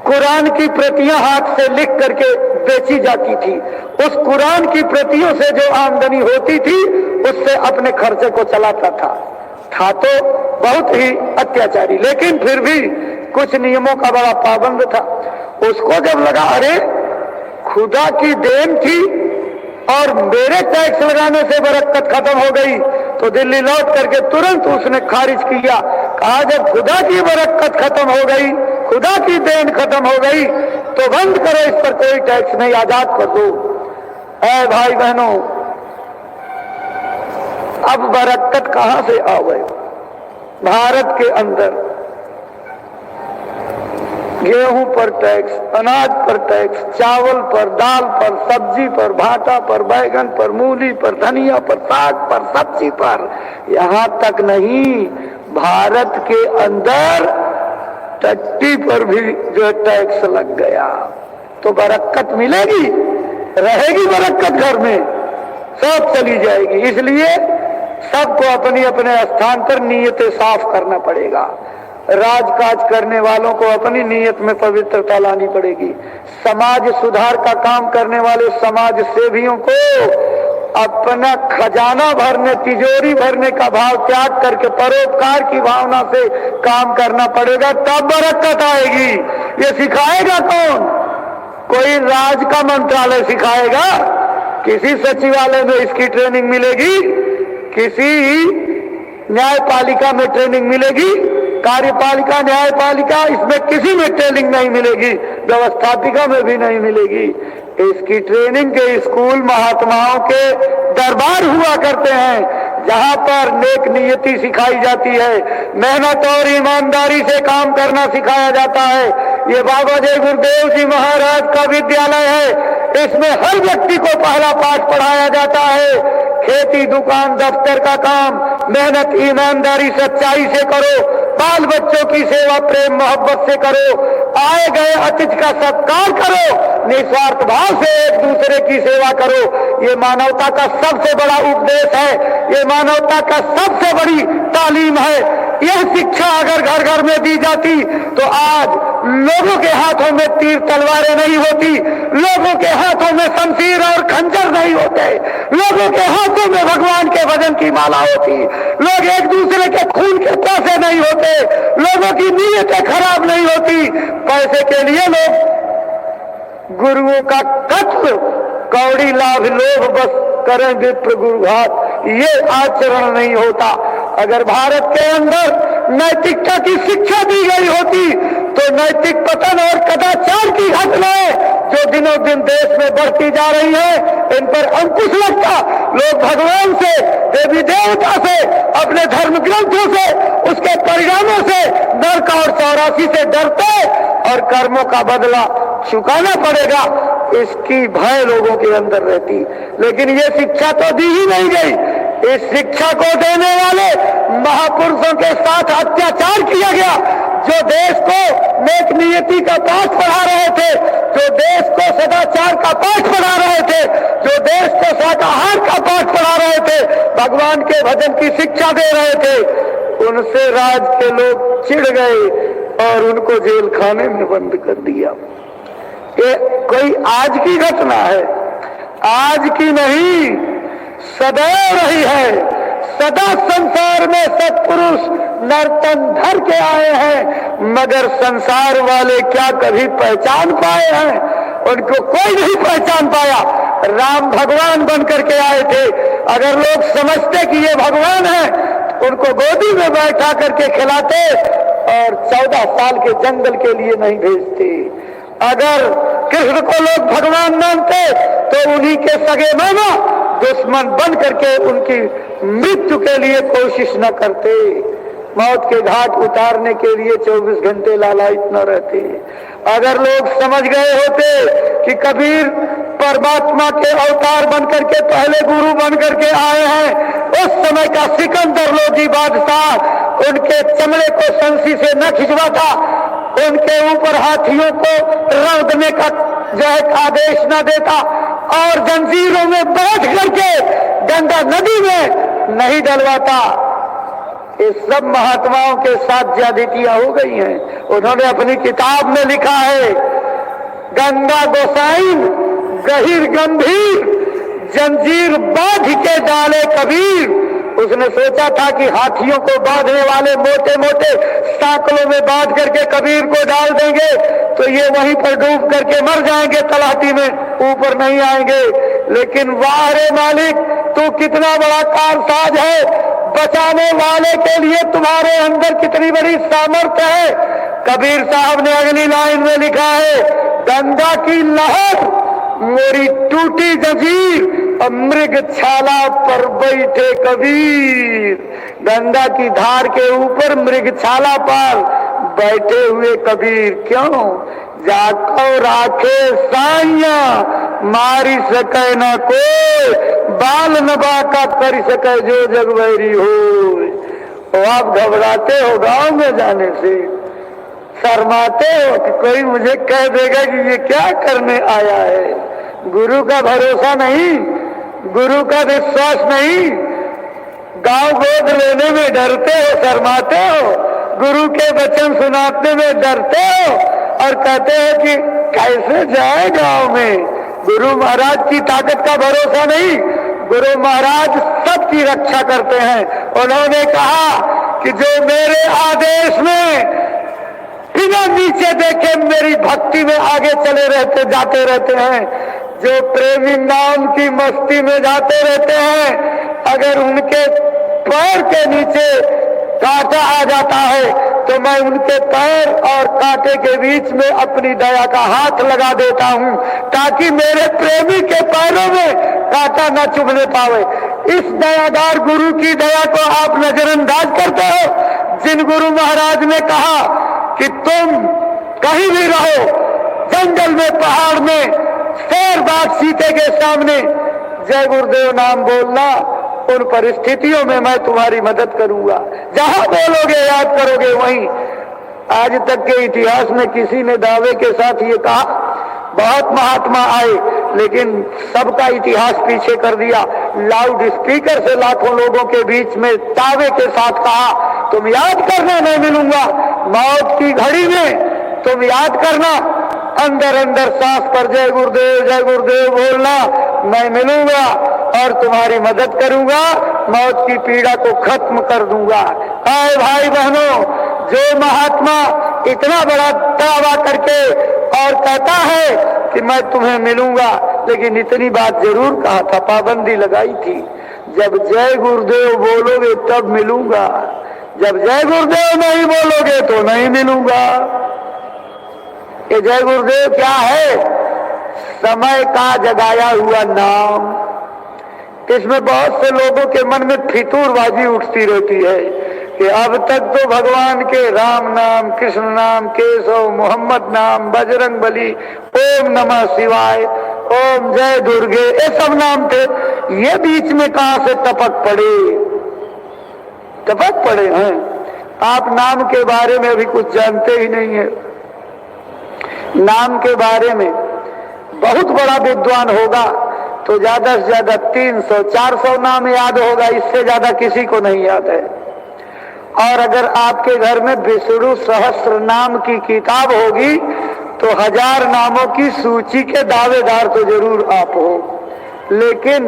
कुरान की प्रतियां हाथ से लिख करके बेची जाती थी। उस कुरान की प्रतियों से जो आमदनी होती थी, उससे अपने खर्चे को चलाता था तो बहुत ही अत्याचारी, लेकिन फिर भी कुछ नियमों का बड़ा पाबंद था। उसको जब लगा अरे खुदा की देन थी और मेरे टैक्स लगाने से बरकत खत्म हो गई, तो दिल्ली लौट करके तुरंत उसने खारिज किया। कहा जब खुदा की बरकत खत्म हो गई, खुदा की देन खत्म हो गई, तो बंद करो, इस पर कोई टैक्स नहीं, आजाद कर दो। ऐ भाई बहनों, अब बरकत कहां से आ गई? भारत के अंदर गेहूं पर टैक्स, अनाज पर टैक्स, चावल पर, दाल पर, सब्जी पर, भाटा पर, बैगन पर, मूली पर, धनिया पर, साग पर, सब्जी पर, यहां तक नहीं, भारत के अंदर टट्टी पर भी जो टैक्स लग गया। तो बरकत मिलेगी? रहेगी बरकत घर में? सब चली जाएगी। इसलिए सबको अपनी अपने स्थान पर नीयतें साफ करना पड़ेगा। राजकाज करने वालों को अपनी नीयत में पवित्रता लानी पड़ेगी। समाज सुधार का काम करने वाले समाज सेवियों को अपना खजाना भरने, तिजोरी भरने का भाव त्याग करके परोपकार की भावना से काम करना पड़ेगा, तब बरकत आएगी। ये सिखाएगा कौन? कोई राज का मंत्रालय सिखाएगा? किसी सचिवालय में इसकी ट्रेनिंग मिलेगी? किसी न्यायपालिका में ट्रेनिंग मिलेगी? कार्यपालिका, न्यायपालिका, इसमें किसी में ट्रेनिंग नहीं मिलेगी, व्यवस्थापिका में भी नहीं मिलेगी। इसकी ट्रेनिंग के स्कूल महात्माओं के दरबार हुआ करते हैं, जहां पर नेक नियति सिखाई जाती है, मेहनत और ईमानदारी से काम करना सिखाया जाता है। ये बाबा जय गुरुदेव जी महाराज का विद्यालय है। इसमें हर व्यक्ति को पहला पाठ पढ़ाया जाता है। खेती, दुकान, दफ्तर का काम मेहनत, ईमानदारी, सच्चाई से करो। बाल बच्चों की सेवा प्रेम मोहब्बत से करो। आए गए अतिथि का सत्कार करो। निस्वार्थ भाव से एक दूसरे की सेवा करो। ये मानवता का सबसे बड़ा उपदेश है। ये मानवता का सबसे बड़ी तालीम है। यह शिक्षा अगर घर घर में दी जाती तो आज लोगों के हाथों में तीर तलवारें नहीं होती, लोगों के हाथों में शमशीर और खंजर नहीं होते, लोगों के हाथों में भगवान के भजन की माला होती, लोग एक दूसरे के खून के प्यासे नहीं होते, लोगों की नीयतें खराब नहीं होती। पैसे के लिए लोग गुरुओं का कत्ल, कौड़ी लाभ लोभ बस करें विप्र गुरुघात, ये आचरण नहीं होता। अगर भारत के अंदर नैतिकता की शिक्षा दी गई होती तो नैतिक पतन और कदाचार की घटनाएं जो दिनों दिन देश में बढ़ती जा रही है, इन पर अंकुश लगता। लोग भगवान से, देवी देवता से, अपने धर्म ग्रंथों से, उसके परिणामों से, नरक और 84 से डरते और कर्मों का बदला चुकाना पड़ेगा, इसकी भय लोगों के अंदर रहती। लेकिन ये शिक्षा तो दी ही नहीं गई। इस शिक्षा को देने वाले महापुरुषों के साथ अत्याचार किया गया, जो देश को नेक नियति का पाठ पढ़ा रहे थे, जो देश को सदाचार का पाठ पढ़ा रहे थे, जो देश को शाकाहार का पाठ पढ़ा रहे थे, भगवान के भजन की शिक्षा दे रहे थे, उनसे राज के लोग चिढ़ गए और उनको जेल खाने में बंद कर दिया। ये कोई आज की घटना है, आज की नहीं, सदैव रही है। सदा संसार में सत्पुरुष नर्तन धर के आए हैं, मगर संसार वाले क्या कभी पहचान पाए हैं? उनको कोई नहीं पहचान पाया। राम भगवान बन करके आए थे। अगर लोग समझते कि ये भगवान है, उनको गोदी में बैठा करके खिलाते और 14 साल के जंगल के लिए नहीं भेजते। अगर कृष्ण को लोग भगवान मानते तो उन्हीं के सगे मामा दुश्मन बन करके उनकी मृत्यु के लिए कोशिश न करते, मौत के घाट उतारने के लिए 24 घंटे लालायित न रहते। अगर लोग समझ गए होते कि कबीर परमात्मा के अवतार बन करके पहले गुरु बन करके आए हैं, उस समय का सिकंदर लोधी बादशाह उनके चमड़े को संसी से न खिंचवाता, उनके ऊपर हाथियों को रौंदने का जो है आदेश न देता और जंजीरों में बैठ करके गंगा नदी में नहीं डलवाता। ये सब महात्माओं के साथ ज्यादतियां हो गई हैं। उन्होंने अपनी किताब में लिखा है, गंगा गोसाइन गहीर गंभीर जंजीर बांध के डाले कबीर। उसने सोचा था कि हाथियों को बांधने वाले मोटे मोटे सांकलों में बांध करके कबीर को डाल देंगे तो ये वहीं पर डूब करके मर जाएंगे तलाटी में, ऊपर नहीं आएंगे। लेकिन वाह रे मालिक, तू कितना बड़ा कारसाज है, बचाने वाले के लिए तुम्हारे अंदर कितनी बड़ी सामर्थ्य है। कबीर साहब ने अगली लाइन में लिखा है, गंगा की लहर मोरी टूटी जंजीर और मृग छाला पर बैठे कबीर। गंगा की धार के ऊपर मृग छाला पर बैठे हुए कबीर। क्यों? जाको राखे साइया मारी सके न कोई, बाल नबा का कर सके जो जग बैरी हो। आप घबराते हो गांव में जाने से, शर्माते हो कि कोई मुझे कह देगा कि ये क्या करने आया है। गुरु का भरोसा नहीं, गुरु का विश्वास नहीं, गांव गोद लेने में डरते हो, शर्माते हो। गुरु के वचन सुनाते में डरते हो और कहते हो कि कैसे जाए गांव में। गुरु महाराज की ताकत का भरोसा नहीं, गुरु महाराज सबकी रक्षा करते हैं। उन्होंने कहा कि जो मेरे आदेश में बिना नीचे देखे मेरी भक्ति में आगे चले रहते जाते रहते हैं, जो प्रेमी नाम की मस्ती में जाते रहते हैं, अगर उनके पैर के नीचे कांटा आ जाता है तो मैं उनके पैर और कांटे के बीच में अपनी दया का हाथ लगा देता हूं, ताकि मेरे प्रेमी के पैरों में कांटा न चुभने पावे। इस दयादार गुरु की दया को आप नजरअंदाज करते हो। जिन गुरु महाराज ने कहा कि तुम कहीं भी रहो, जंगल में, पहाड़ में, शेर बाघ चीते के सामने जय गुरुदेव नाम बोलना, उन परिस्थितियों में मैं तुम्हारी मदद करूंगा। जहां बोलोगे, याद करोगे वहीं। आज तक के इतिहास में किसी ने दावे के साथ ये कहा? बहुत महात्मा आए, लेकिन सबका इतिहास पीछे कर दिया। लाउड स्पीकर से लाखों लोगों के बीच में दावे के साथ कहा, तुम याद करना मैं मिलूंगा। मौत की घड़ी में तुम याद करना, अंदर अंदर सांस पर जय गुरुदेव बोलना, मैं मिलूंगा और तुम्हारी मदद करूंगा, मौत की पीड़ा को खत्म कर दूंगा। आए भाई बहनों, जो महात्मा इतना बड़ा दावा करके और कहता है कि मैं तुम्हें मिलूंगा, लेकिन इतनी बात जरूर कहा था, पाबंदी लगाई थी, जब जय गुरुदेव बोलोगे तब मिलूंगा, जब जय गुरुदेव नहीं बोलोगे तो नहीं मिलूंगा। ये जय गुरुदेव क्या है? समय का जगाया हुआ नाम। इसमें बहुत से लोगों के मन में फितूरबाजी उठती रहती है कि अब तक तो भगवान के राम नाम, कृष्ण नाम, केशव, मोहम्मद नाम, बजरंग बली, ओम नमः शिवाय, ओम जय दुर्गे, ये सब नाम थे। ये बीच में कहां से टपक पड़े हैं? आप नाम के बारे में अभी कुछ जानते ही नहीं है। नाम के बारे में बहुत बड़ा विद्वान होगा तो ज्यादा से ज्यादा 300-400 नाम याद होगा, इससे ज्यादा किसी को नहीं याद है। और अगर आपके घर में विष्णु सहस्त्र नाम की किताब होगी तो 1000 नामों की सूची के दावेदार तो जरूर आप हो। लेकिन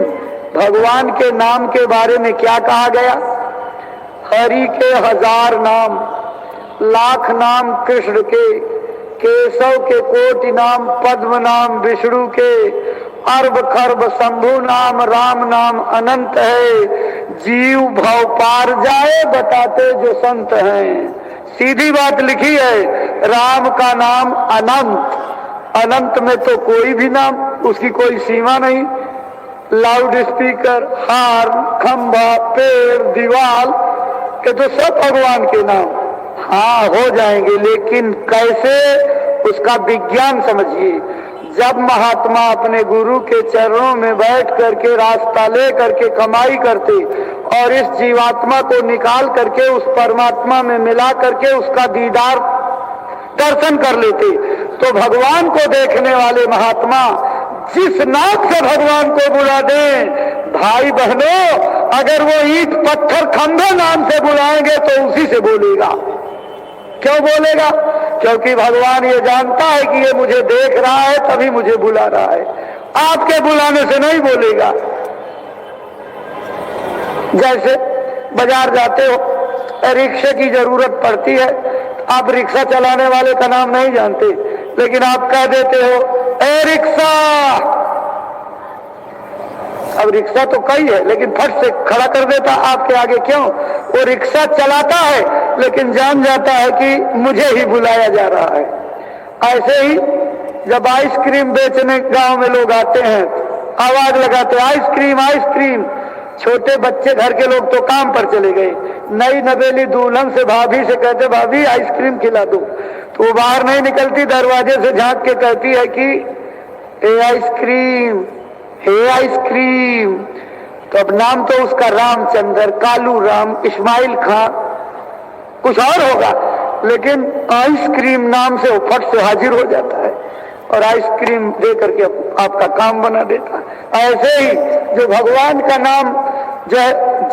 भगवान के नाम के बारे में क्या कहा गया? हरि के 1000 नाम, लाख नाम कृष्ण के, केशव के कोटि नाम, पद्म नाम विष्णु के, अर्ब खर्ब शंभु नाम, राम नाम अनंत है, जीव भव पार जाए बताते जो संत हैं। सीधी बात लिखी है, राम का नाम अनंत, अनंत में तो कोई भी नाम, उसकी कोई सीमा नहीं। लाउड स्पीकर, हार, खंभा, पेड़, दीवाल, ये तो सब भगवान के नाम। हाँ, हो जाएंगे, लेकिन कैसे, उसका विज्ञान समझिए। जब महात्मा अपने गुरु के चरणों में बैठ करके रास्ता ले करके कमाई करते और इस जीवात्मा को निकाल करके उस परमात्मा में मिला करके उसका दीदार दर्शन कर लेते, तो भगवान को देखने वाले महात्मा जिस नाम से भगवान को बुला दें, भाई बहनों, अगर वो ईंट पत्थर खंभे नाम से बुलाएंगे तो उसी से बोलेगा। क्यों बोलेगा? क्योंकि भगवान ये जानता है कि ये मुझे देख रहा है तभी मुझे बुला रहा है, आपके बुलाने से नहीं बोलेगा। जैसे बाजार जाते हो, रिक्शे की जरूरत पड़ती है, आप रिक्शा चलाने वाले का नाम नहीं जानते, लेकिन आप कह देते हो ए रिक्शा। अब रिक्शा तो कई है, लेकिन फट से खड़ा कर देता आपके आगे। क्यों? वो रिक्शा चलाता है लेकिन जान जाता है कि मुझे ही बुलाया जा रहा है। ऐसे ही जब आइसक्रीम बेचने गांव में लोग आते हैं, आवाज लगाते आइसक्रीम आइसक्रीम, छोटे बच्चे घर के लोग तो काम पर चले गए, नई नवेली दुल्हन से भाभी से कहते भाभी आइसक्रीम खिला दो, तो वो बाहर नहीं निकलती, दरवाजे से झांक के कहती है कि ए आइसक्रीम, हे आइसक्रीम। तो अब नाम तो उसका रामचंद्र, कालू राम, इस्माइल खां, कुछ और होगा, लेकिन आइसक्रीम नाम से वो फट से हाजिर हो जाता है और आइसक्रीम दे करके आपका काम बना देता है। ऐसे ही जो भगवान का नाम जो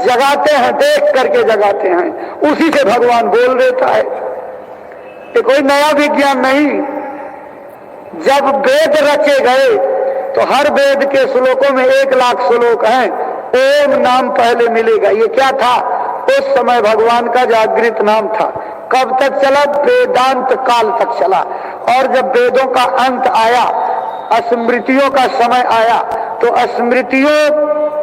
जगाते हैं, देख करके जगाते हैं, उसी से भगवान बोल देता है। ये कोई नया विज्ञान नहीं। जब वेद रचे गए तो हर वेद के श्लोकों में 1,00,000 श्लोक हैं, ओम नाम पहले मिलेगा। ये क्या था? उस समय भगवान का जागृत नाम था। कब तक चला? वेदांत काल तक चला। और जब वेदों का अंत आया, स्मृतियों का समय आया, तो स्मृतियों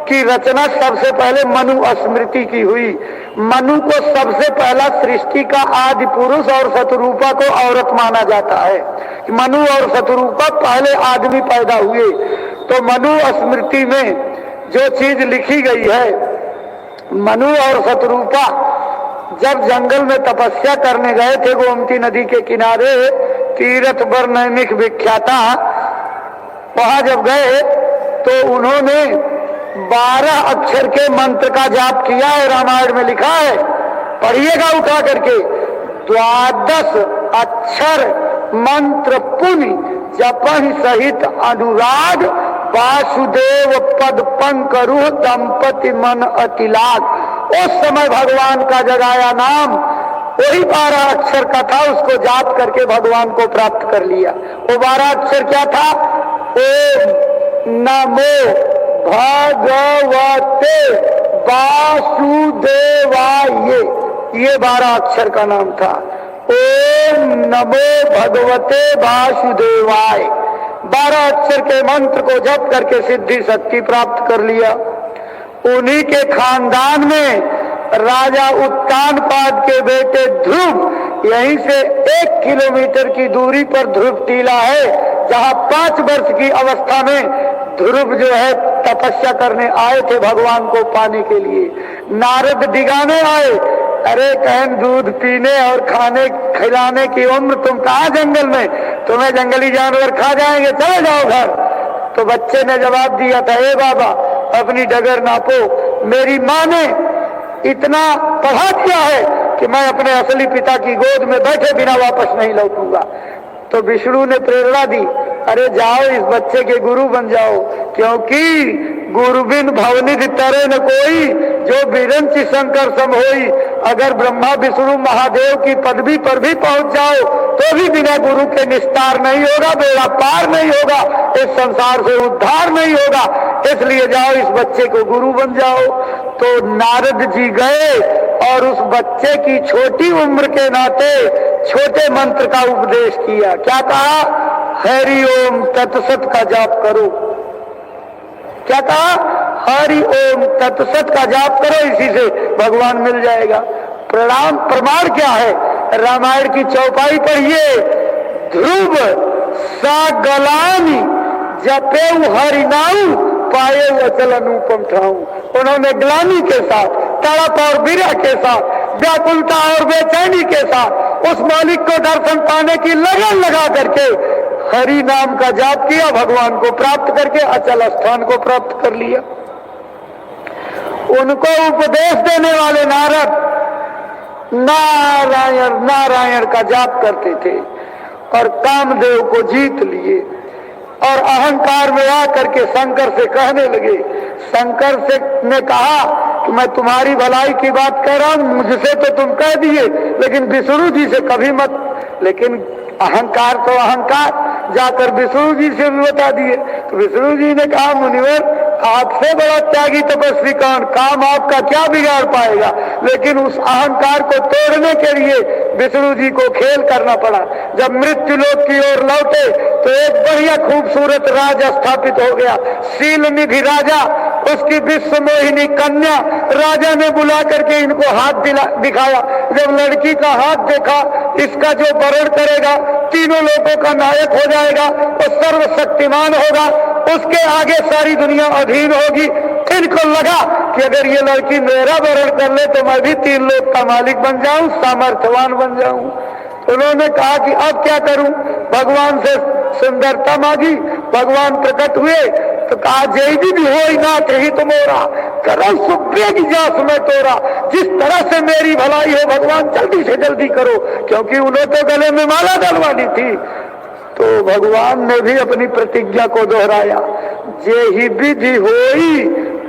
की रचना सबसे पहले मनु स्मृति की हुई। मनु को सबसे पहला सृष्टि का आदि पुरुष और शतरूपा को औरत माना जाता है। मनु और शतरूपा पहले आदमी पैदा हुए। तो मनु स्मृति में जो चीज लिखी गई है, मनु और शतरूपा जब जंगल में तपस्या करने गए थे, गोमती नदी के किनारे, तीर्थ वर्णनिक विख्याता, वहां जब गए तो उन्होंने 12 अक्षर के मंत्र का जाप किया है। रामायण में लिखा है, पढ़िएगा उठा करके। 12 अक्षर मंत्र पुनि जपहि सहित अनुराग, वासुदेव पद पंकरु दंपति मन अतिलाग। उस समय भगवान का जगाया नाम वही 12 अक्षर का था, उसको जाप करके भगवान को प्राप्त कर लिया। वो 12 अक्षर क्या था? ओम नमो भगवते वासुदेवाय, ये 12 अक्षर का नाम था। ओम नमो भगवते वासुदेवाय। 12 अक्षर के मंत्र को जप करके सिद्धि शक्ति प्राप्त कर लिया। उन्हीं के खानदान में राजा उत्तानपाद के बेटे ध्रुव, यहीं से 1 किलोमीटर की दूरी पर ध्रुव टीला है, जहां 5 वर्ष की अवस्था में ध्रुव जो है तपस्या करने आए थे भगवान को पाने के लिए। नारद दिगाने आए, अरे कहन दूध पीने और खाने खिलाने की उम्र, तुम कहाँ जंगल में, तुम्हें जंगली जानवर खा जाएंगे, चले जाओ घर। तो बच्चे ने जवाब दिया था, हे बाबा अपनी डगर नापो, मेरी माँ ने इतना पढ़ा दिया है कि मैं अपने असली पिता की गोद में बैठे बिना वापस नहीं लौटूंगा। तो विष्णु ने प्रेरणा दी, अरे जाओ इस बच्चे के गुरु बन जाओ, क्योंकि गुरु बिन भवनिधि तरे न कोई, जो बिरंच शंकर सम होई। अगर ब्रह्मा विष्णु महादेव की पदवी पर भी पहुंच जाओ तो भी बिना गुरु के निस्तार नहीं होगा, बेड़ा पार नहीं होगा, इस संसार से उद्धार नहीं होगा। इसलिए जाओ इस बच्चे को गुरु बन जाओ। तो नारद जी गए और उस बच्चे की छोटी उम्र के नाते छोटे मंत्र का उपदेश किया। क्या कहा? हरि ओम तत्सत का जाप करो। क्या कहा? हरि ओम तत्सत का जाप करो, इसी से भगवान मिल जाएगा। प्रमाण क्या है? रामायण की चौपाई पढ़िए, ध्रुव सागलानी जपेऊ हरिनाऊ पाए अचल अनुपम ठाऊ। उन्होंने ग्लानि के साथ, तड़प और विरह के साथ, व्याकुलता और बेचैनी के साथ उस मालिक को दर्शन पाने की लगन लगा करके हरि नाम का जाप किया, भगवान को प्राप्त करके अचल स्थान को प्राप्त कर लिया। उनको उपदेश देने वाले नारद नारायण नारायण का जाप करते थे और कामदेव को जीत लिए और अहंकार में आकर के शंकर से कहने लगे। शंकर से ने कहा कि मैं तुम्हारी भलाई की बात कह रहा हूं, मुझसे तो तुम कह दिए, लेकिन विष्णु जी से कभी मत। लेकिन अहंकार तो अहंकार, जाकर विष्णु जी से भी बता दिए। तो विष्णु जी ने कहा, मुनिवर आपसे बड़ा त्यागी तपस्वी कौन, काम आपका क्या बिगाड़ पाएगा। लेकिन उस अहंकार को तोड़ने के लिए विष्णु जी को खेल करना पड़ा। जब मृत्यु लोक की ओर लौटे तो एक बढ़िया खूबसूरत राज स्थापित हो गया, शील निधि राजा। उसकी विश्व मोहिनी कन्या राजा ने बुला करके इनको हाथ दिखाया। जब लड़की का हाथ देखा, इसका जो वरण करेगा तीनों लोगों का नायक हो जाएगा, वो सर्वशक्तिमान होगा, उसके आगे सारी दुनिया अधीन होगी। इनको लगा कि अगर ये लड़की मेरा वरण कर ले तो मैं भी 3 लोक का मालिक बन जाऊं, सामर्थ्यवान बन जाऊं। उन्होंने कहा कि अब क्या करूं। भगवान से सुंदरता मांगी, भगवान प्रकट हुए तो कहा, जय भी हो नाथ ही तुमोरा, करो सुप्रिय की जास में तोरा। जिस तरह से मेरी भलाई हो भगवान जल्दी से जल्दी करो, क्योंकि उन्हें तो गले में माला डलवानी थी। तो भगवान ने भी अपनी प्रतिज्ञा को दोहराया, जे ही विधि होई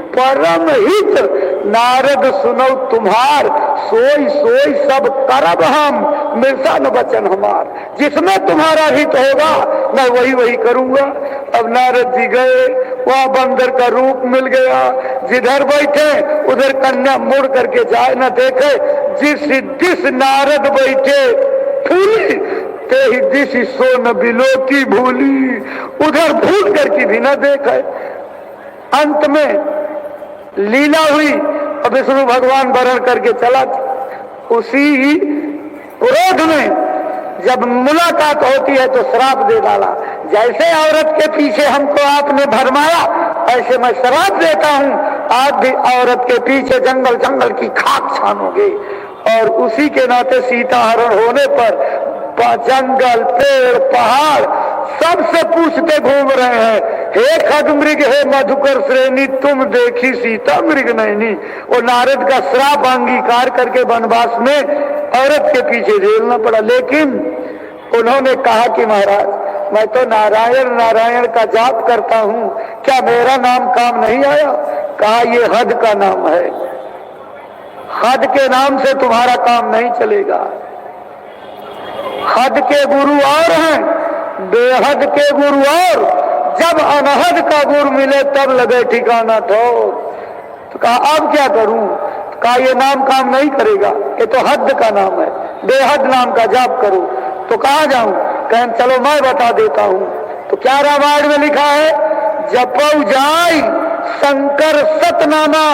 परम हित नारद सुनो तुम्हार, सोई सोई सब करब हम, मिर्सा न बचन हमार। जिसमें तुम्हारा हित होगा मैं वही वही करूंगा। अब नारद जी गए, वहां बंदर का रूप मिल गया, जिधर बैठे उधर कन्या मुड़ करके जाए न देखे, जिस दिस नारद बैठे फूली ते ही दिस सो न बिलो की भूली, उधर भूल करके भी न देखे। अंत में लीला हुई और विष्णु भगवान वरण करके चला। उसी क्रोध में जब मुलाकात होती है तो श्राप दे डाला, जैसे औरत के पीछे हमको आपने भरमाया ऐसे मैं श्राप देता हूं, आप भी औरत के पीछे जंगल जंगल की खाक छानोगे। और उसी के नाते सीता हरण होने पर जंगल पेड़ पहाड़ सबसे पूछते घूम रहे हैं, हे खगमृग हे मधुकर श्रेणी तुम देखी सीता मृग नैनी। वो नारद का श्राप अंगीकार करके वनवास में औरत के पीछे झेलना पड़ा। लेकिन उन्होंने कहा कि महाराज मैं तो नारायण नारायण का जाप करता हूं, क्या मेरा नाम काम नहीं आया? कहा ये हद का नाम है, हद के नाम से तुम्हारा काम नहीं चलेगा। हद के गुरु और हैं, बेहद के गुरु और, जब अनहद का गुरु मिले तब लगे ठिकाना ठोर। तो कहा अब क्या करूं? कहा ये नाम काम नहीं करेगा, ये तो हद का नाम है, बेहद नाम का जाप करो। तो कहाँ जाऊं? कहें चलो मैं बता देता हूं। तो क्या रामायण में लिखा है? जपौ जाय शंकर सतनामा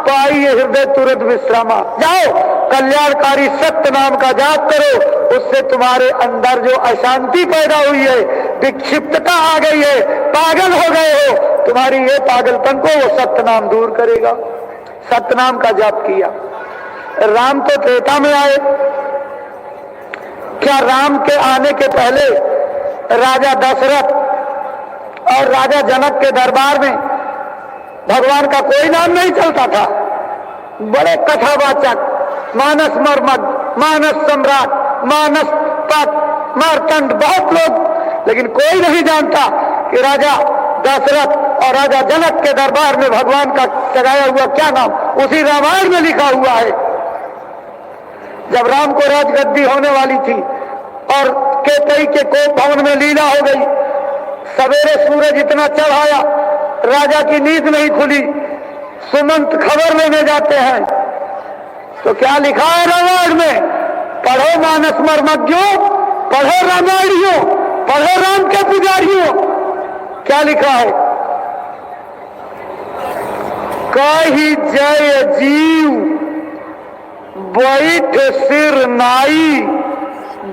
पाई हृदय तुरंत विश्रामा। जाओ कल्याणकारी सत्य नाम का जाप करो, उससे तुम्हारे अंदर जो अशांति पैदा हुई है, विक्षिप्तता आ गई है, पागल हो गए हो, तुम्हारी ये पागलपन को वो सत्य नाम दूर करेगा। सत्य नाम का जाप किया। राम तो त्रेता में आए, क्या राम के आने के पहले राजा दशरथ और राजा जनक के दरबार में भगवान का कोई नाम नहीं चलता था? बड़े कथावाचक, मानस मर्मद, मानस सम्राट, मानस पत, मारतंड, बहुत लोग, लेकिन कोई नहीं जानता कि राजा दशरथ और राजा जनक के दरबार में भगवान का चढ़ाया हुआ क्या नाम उसी रामायण में लिखा हुआ है। जब राम को राजगद्दी होने वाली थी और केतई के कोप भवन में लीला हो गई, सवेरे सूरज इतना चढ़ाया, राजा की नींद नहीं खुली, सुमंत खबर लेने जाते हैं तो क्या लिखा है रामायण में? पढ़ो मानस मर्मज्ञों, पढ़ो रामायणियों, पढ़ो राम के पुजारियों। क्या लिखा है? कही जय जीव बैठ सिर नाई,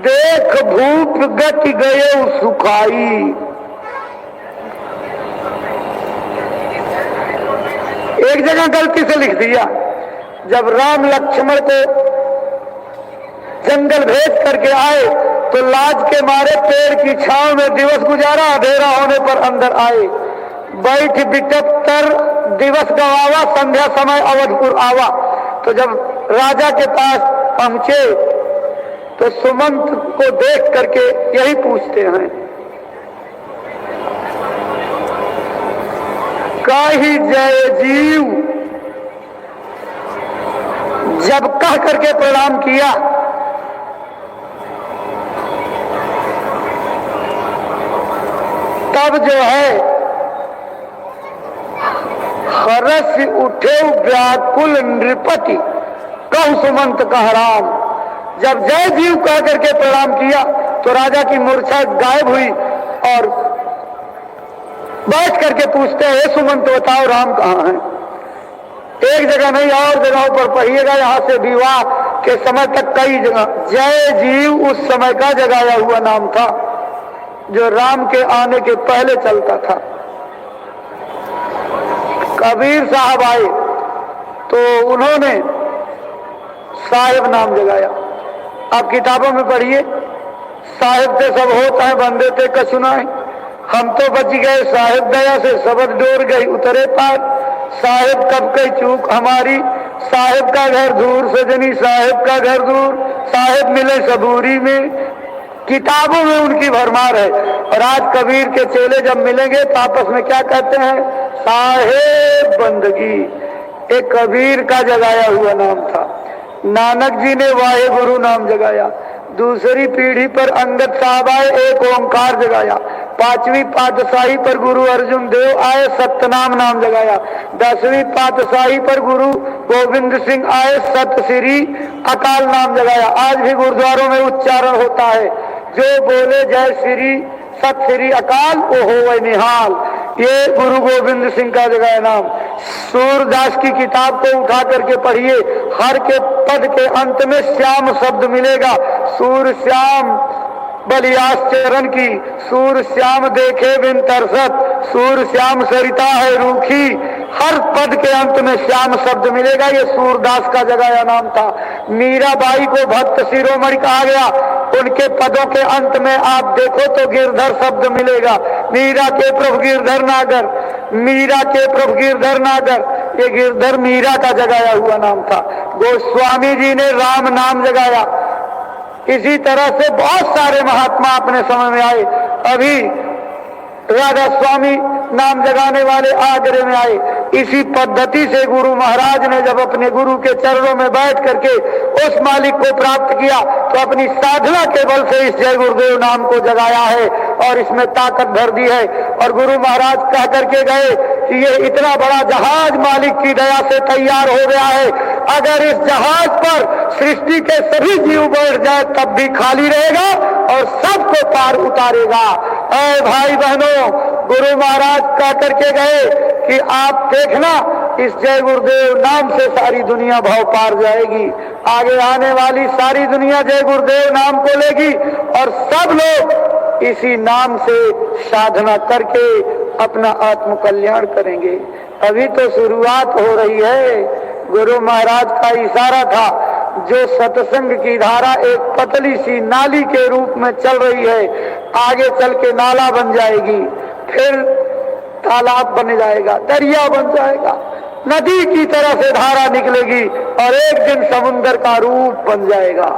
देख भूप गति गए सुखाई। एक जगह गलती से लिख दिया। जब राम लक्ष्मण को जंगल भेज करके आए तो लाज के मारे पेड़ की छांव में दिवस गुजारा, अंधेरा होने पर अंदर आए। बैठ बिटतर दिवस गवावा, संध्या समय अवधपुर आवा। तो जब राजा के पास पहुंचे तो सुमंत को देख करके यही पूछते हैं, कही जय जीव। जब कह करके प्रणाम किया तब जो है हरस उठे व्याकुल नृपति, कहु सुमंत कह राम। जब जय जीव कह करके प्रणाम किया तो राजा की मूर्छा गायब हुई और बैठ करके पूछते हैं, हे सुमंत बताओ राम कहाँ है? एक जगह नहीं और जगहों पर पढ़िएगा, यहाँ से विवाह के समय तक कई जगह जय जीव उस समय का जगाया हुआ नाम था जो राम के आने के पहले चलता था। कबीर साहब आए तो उन्होंने साहिब नाम जगाया। आप किताबों में पढ़िए, साहिब से सब होता है, बंदे थे कछुनाए, हम तो बच गए साहिब दया से, सबद डोर गई उतरे पार। साहिब कब कई चूक हमारी, साहिब का घर दूर सजनी, साहिब का घर दूर, साहिब मिले सबूरी में। किताबों में उनकी भरमार है। और आज कबीर के चेले जब मिलेंगे तो आपस में क्या कहते हैं? साहेब बंदगी, एक कबीर का जगाया हुआ नाम था। नानक जी ने वाहे गुरु नाम जगाया। दूसरी पीढ़ी पर अंगद साहब आए, एक ओंकार जगाया। पांचवी पातशाही पर गुरु अर्जुन देव आए, सतनाम नाम जगाया। 10वीं पातशाही पर गुरु गोविंद सिंह आए, सत श्री अकाल नाम जगाया। आज भी गुरुद्वारों में उच्चारण होता है, जो बोले जय श्री सत श्री अकाल वो हो वह निहाल। ये गुरु गोविंद सिंह का जगह नाम। सूरदास की किताब को उठा करके पढ़िए, हर के पद के अंत में श्याम शब्द मिलेगा। सूर श्याम बलियास चरण की, सूर श्याम देखे बिन तरसत, सूर श्याम सरिता है रूखी। हर पद के अंत में श्याम शब्द मिलेगा। ये सूरदास का जगाया नाम था। मीराबाई को भक्त शिरोमणि कहा गया। उनके पदों के अंत में आप देखो तो गिरधर शब्द मिलेगा। मीरा के प्रभु गिरधर नागर, मीरा के प्रभु गिरधर नागर, ये गिरधर मीरा का जगाया हुआ नाम था। गोस्वामी जी ने राम नाम जगाया। इसी तरह से बहुत सारे महात्मा अपने समय में आए। अभी राधा स्वामी नाम जगाने वाले आगरे में आए। इसी पद्धति से गुरु महाराज ने जब अपने गुरु के चरणों में बैठ करके उस मालिक को प्राप्त किया तो अपनी साधना के बल से इस जय गुरुदेव नाम को जगाया है और इसमें ताकत भर दी है। और गुरु महाराज कह करके गए कि ये इतना बड़ा जहाज मालिक की दया से तैयार हो गया है, अगर इस जहाज पर सृष्टि के सभी जीव बैठ जाए तब भी खाली रहेगा और सबको पार उतारेगा। ऐ भाई बहनों, गुरु महाराज कह करके गए कि आप देखना इस जय गुरुदेव नाम से सारी दुनिया भाव पार जाएगी। आगे आने वाली सारी दुनिया जय गुरुदेव नाम को लेगी और सब लोग इसी नाम से साधना करके अपना आत्म कल्याण करेंगे। अभी तो शुरुआत हो रही है। गुरु महाराज का इशारा था, जो सत्संग की धारा एक पतली सी नाली के रूप में चल रही है, आगे चल के नाला बन जाएगी, फिर तालाब बन जाएगा, दरिया बन जाएगा, नदी की तरह से धारा निकलेगी और एक दिन समुद्र का रूप बन जाएगा।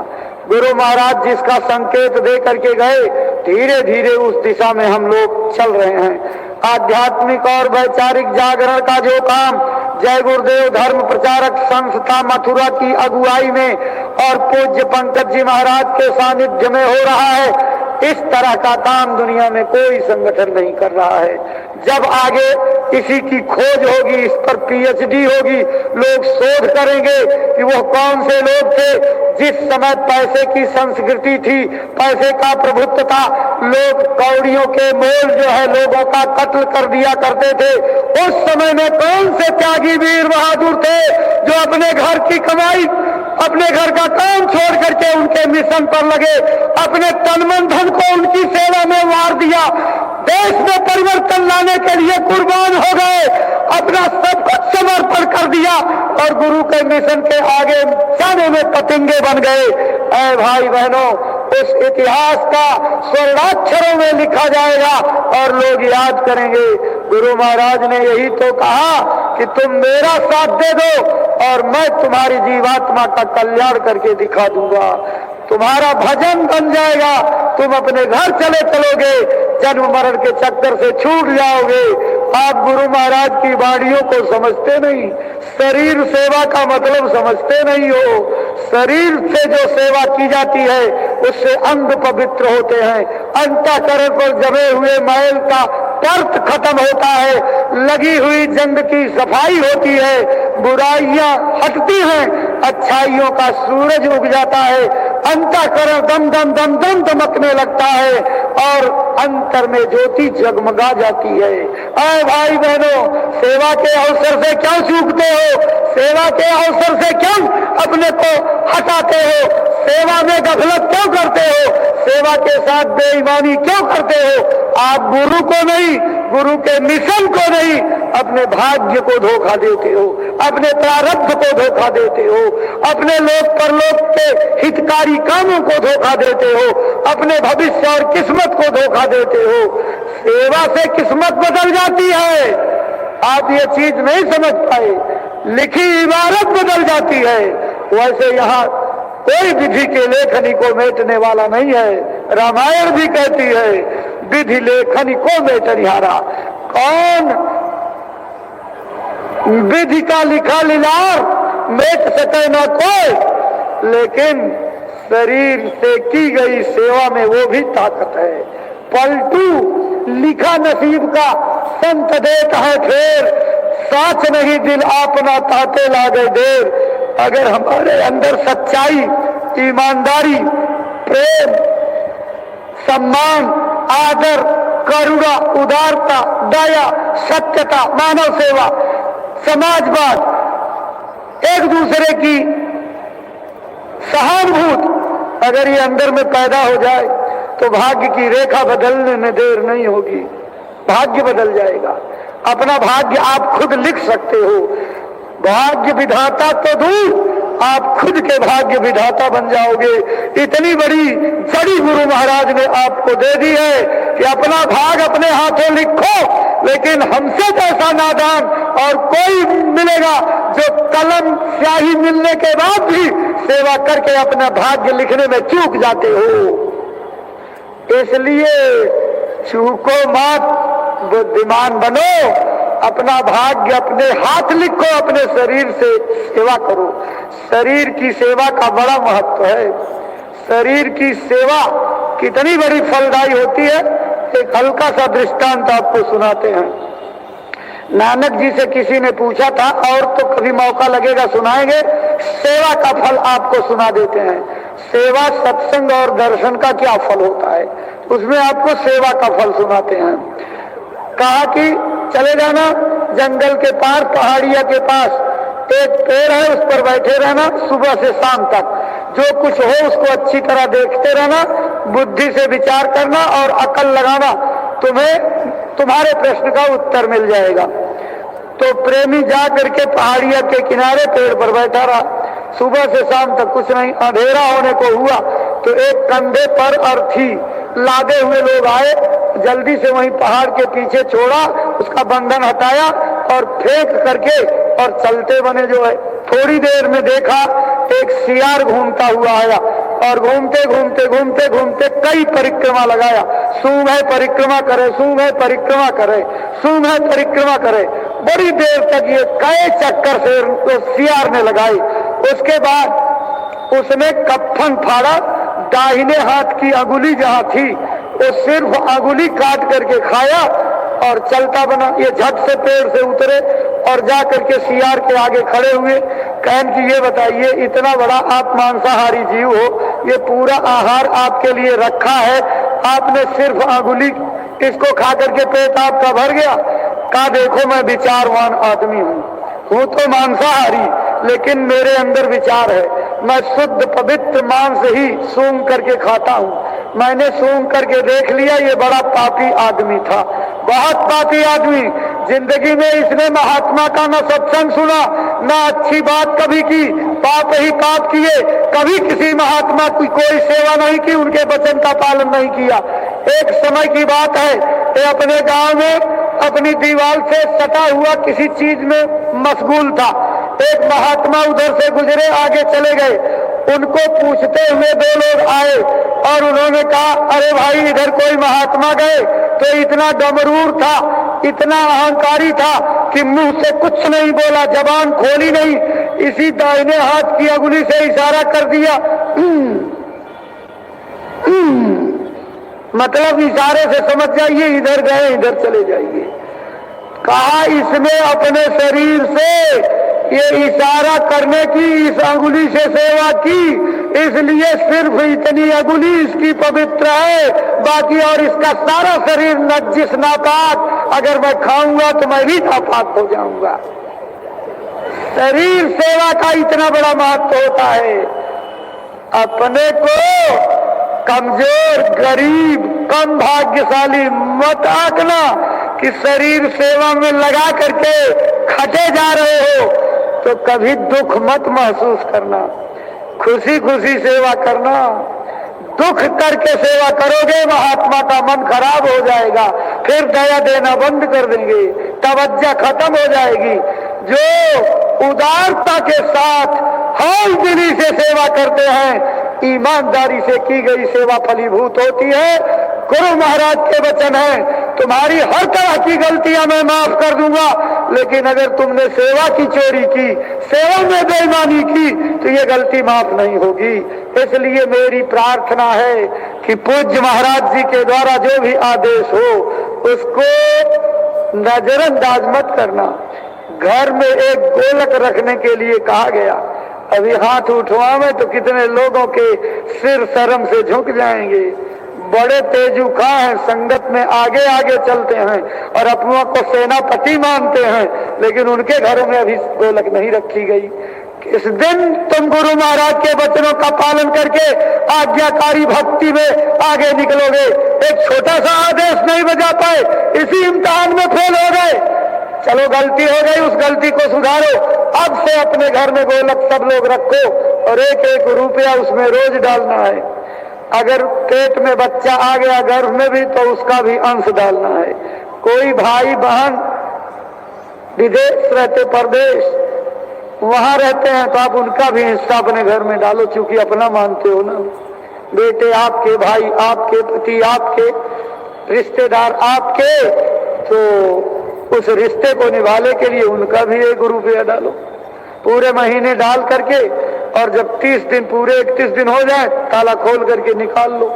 गुरु महाराज जिसका संकेत दे करके गए, धीरे धीरे उस दिशा में हम लोग चल रहे हैं। आध्यात्मिक और वैचारिक जागरण का जो काम जय गुरुदेव धर्म प्रचारक संस्था मथुरा की अगुवाई में और पूज्य पंकज जी महाराज के सानिध्य में हो रहा है, इस तरह का काम दुनिया में कोई संगठन नहीं कर रहा है। जब आगे इसी की खोज होगी, इस पर पीएचडी होगी, लोग शोध करेंगे कि वो कौन से लोग थे जिस समय पैसे की संस्कृति थी, पैसे का प्रभुत्व था, लोग कौड़ियों के मोल जो है लोगों का कत्ल कर दिया करते थे। उस समय में कौन से त्यागी वीर बहादुर थे जो अपने घर की कमाई, अपने घर का काम छोड़ करके उनके मिशन पर लगे, अपने तन मन धन को उनकी सेवा में वार दिया, देश में परिवर्तन लाने के लिए कुर्बान हो गए, अपना सब कुछ समर्पण कर दिया और गुरु के मिशन के आगे जाने में पतंगे बन गए। ऐ भाई बहनों, उस इतिहास का स्वर्णाक्षरों में लिखा जाएगा और लोग याद करेंगे। गुरु महाराज ने यही तो कहा कि तुम मेरा साथ दे दो और मैं तुम्हारी जीवात्मा का कल्याण करके दिखा दूंगा, तुम्हारा भजन बन जाएगा, तुम अपने घर चले चलोगे, जन्म मरण के चक्कर से छूट जाओगे। आप गुरु महाराज की वाणियों को समझते नहीं, शरीर सेवा का मतलब समझते नहीं हो। शरीर से जो सेवा की जाती है उससे अंग पवित्र होते हैं, अंतःकरण पर जमे हुए मैल का पर्त खत्म होता है, लगी हुई जंग की सफाई होती है, बुराइयां हटती हैं, अच्छाइयों का सूरज उग जाता है, अंतःकरण दम दम दम दम दमकने लगता है और अंतर में ज्योति जगमगा जाती है। ऐ भाई बहनों, सेवा के अवसर से क्यों चूकते हो? सेवा के अवसर से क्यों अपने को हटाते हो? सेवा में गफलत क्यों करते हो? सेवा के साथ बेईमानी क्यों करते हो? आप गुरु को नहीं, गुरु के मिशन को नहीं, अपने भाग्य को धोखा देते हो, अपने प्रारब्ध को धोखा देते हो, अपने लोक परलोक के हितकारी कामों को धोखा देते हो, अपने भविष्य और किस्मत को धोखा देते हो। सेवा से किस्मत बदल जाती है, आप ये चीज नहीं समझ पाए। लिखी इबारत बदल जाती है। वैसे यहाँ कोई विधि के लेखनी को मेटने वाला नहीं है। रामायण भी कहती है विधि लेखनी को मेटनिहारा। कौन विधि का लिखा लीलार मेट सके न कोई, लेकिन शरीर से की गई सेवा में वो भी ताकत है। पलटू लिखा नसीब का संत देता है फेर, साच नहीं दिल अपना ताते लागे देर। अगर हमारे अंदर सच्चाई, ईमानदारी, प्रेम, सम्मान, आदर, करुणा, उदारता, दया, सत्यता, मानव सेवा, समाजवाद, एक दूसरे की सहानुभूति अगर ये अंदर में पैदा हो जाए तो भाग्य की रेखा बदलने में देर नहीं होगी, भाग्य बदल जाएगा। अपना भाग्य आप खुद लिख सकते हो। भाग्य विधाता तो दूर, आप खुद के भाग्य विधाता बन जाओगे। इतनी बड़ी जड़ी गुरु महाराज ने आपको दे दी है कि अपना भाग अपने हाथों लिखो। लेकिन हमसे जैसा नादान और कोई मिलेगा जो कलम स्याही मिलने के बाद भी सेवा करके अपना भाग्य लिखने में चूक जाते हो। इसलिए चूको मत, बुद्धिमान बनो, अपना भाग्य अपने हाथ लिखो, अपने शरीर से सेवा करो। शरीर की सेवा का बड़ा महत्व है। शरीर की सेवा कितनी बड़ी फलदायी होती है, एक हल्का सा दृष्टांत आपको सुनाते हैं। नानक जी से किसी ने पूछा था, और तो कभी मौका लगेगा सुनाएंगे, सेवा का फल आपको सुना देते हैं। सेवा, सत्संग और दर्शन का क्या फल होता है, उसमें आपको सेवा का फल सुनाते हैं। कहा कि चले जाना जंगल के पार, पहाड़िया के पास एक पेड़ है, उस पर बैठे रहना सुबह से शाम तक। जो कुछ हो उसको अच्छी तरह देखते रहना, बुद्धि से विचार करना और अकल लगाना, तुम्हें तुम्हारे प्रश्न का उत्तर मिल जाएगा। तो प्रेमी जा करके पहाड़िया के किनारे पेड़ पर बैठा रहा। सुबह से शाम तक कुछ नहीं, अंधेरा होने को हुआ तो एक कंधे पर अर्थी लादे हुए लोग आए, जल्दी से वहीं पहाड़ के पीछे छोड़ा, उसका बंधन हटाया और फेंक करके और चलते बने। जो है थोड़ी देर में देखा एक सियार घूमता हुआ आया और घूमते घूमते घूमते घूमते कई परिक्रमा लगाया। सूंघ है परिक्रमा करे, सूंघ है परिक्रमा करे, सूंघ है परिक्रमा करे। बड़ी देर तक ये कई चक्कर से तो सियार ने लगाई। उसके बाद उसने कफन फाड़ा, दाहिने हाथ की अंगुली जहां थी वो सिर्फ अंगुली काट करके खाया और चलता बना। ये झट से पेड़ से उतरे और जा करके सियार के आगे खड़े हुए। कहन कि ये बताइए, इतना बड़ा आप मांसाहारी जीव हो, ये पूरा आहार आपके लिए रखा है, आपने सिर्फ अंगुली इसको खा करके पेट आपका भर गया? कहा देखो मैं विचारवान आदमी हूँ तो मांसाहारी, लेकिन मेरे अंदर विचार है। मैं शुद्ध पवित्र मांस ही सूंघ करके खाता हूँ। मैंने सूंघ करके देख लिया ये बड़ा पापी आदमी था, बहुत पापी आदमी। जिंदगी में इसने महात्मा का न सत्संग सुना, न अच्छी बात कभी की, पाप ही पाप किए। कभी किसी महात्मा की कोई सेवा नहीं की, उनके वचन का पालन नहीं किया। एक समय की बात है, ये अपने गांव में अपनी दीवार से सटा हुआ किसी चीज में मशगूल था। एक महात्मा उधर से गुजरे, आगे चले गए। उनको पूछते हुए दो लोग आए और उन्होंने कहा, अरे भाई इधर कोई महात्मा गए तो इतना डमरूर था, इतना अहंकारी था कि मुंह से कुछ नहीं बोला, जबान खोली नहीं, इसी दाहिने हाथ की अंगुली से इशारा कर दिया। मतलब इशारे से समझ जाइए इधर गए, इधर चले जाइए। कहा इसने अपने शरीर से ये इशारा करने की, इस अंगुली से सेवा की, इसलिए सिर्फ इतनी अंगुली इसकी पवित्र है, बाकी और इसका सारा शरीर नज्जिस नापाक। अगर मैं खाऊंगा तो मैं भी नापाक हो जाऊंगा। शरीर सेवा का इतना बड़ा महत्व होता है। अपने को कमजोर, गरीब, कम भाग्यशाली मत आंकना कि शरीर सेवा में लगा करके खटे जा रहे हो तो कभी दुख मत महसूस करना, खुशी खुशी सेवा करना। दुख करके सेवा करोगे महात्मा का मन खराब हो जाएगा, फिर दया देना बंद कर देंगे, तवज्जो खत्म हो जाएगी। जो उदारता के साथ हौल दिली से सेवा करते हैं, ईमानदारी से की गई सेवा फलीभूत होती है। गुरु महाराज के वचन है, तुम्हारी हर तरह की गलतियां मैं माफ कर दूंगा, लेकिन अगर तुमने सेवा की चोरी की, सेवा में बेईमानी की, तो ये गलती माफ नहीं होगी। इसलिए मेरी प्रार्थना है कि पूज्य महाराज जी के द्वारा जो भी आदेश हो उसको नजरअंदाज मत करना। घर में एक गोलक रखने के लिए कहा गया, अभी हाथ उठवावे तो कितने लोगों के सिर शर्म से झुक जाएंगे। बड़े तेजूखा हैं, संगत में आगे आगे चलते हैं और अपनों को सेनापति मानते हैं, लेकिन उनके घरों में अभी गोलक नहीं रखी गई। इस दिन तुम गुरु महाराज के वचनों का पालन करके आज्ञाकारी भक्ति में आगे निकलोगे। एक छोटा सा आदेश नहीं बजा पाए, इसी इम्तिहान में फेल हो गए। चलो गलती हो गई, उस गलती को सुधारो। अब से अपने घर में गोलक सब लोग रखो और एक एक रुपया उसमें रोज डालना है। अगर पेट में बच्चा आ गया गर्भ में भी तो उसका भी अंश डालना है। कोई भाई बहन विदेश रहते, परदेश वहां रहते हैं तो आप उनका भी हिस्सा अपने घर में डालो, क्योंकि अपना मानते हो ना। बेटे आपके, भाई आपके, पति आपके, रिश्तेदार आपके, तो उस रिश्ते को निभाने के लिए उनका भी 1 रुपया डालो। पूरे महीने डाल करके और जब 30 दिन पूरे 31 दिन हो जाए ताला खोल करके निकाल लो,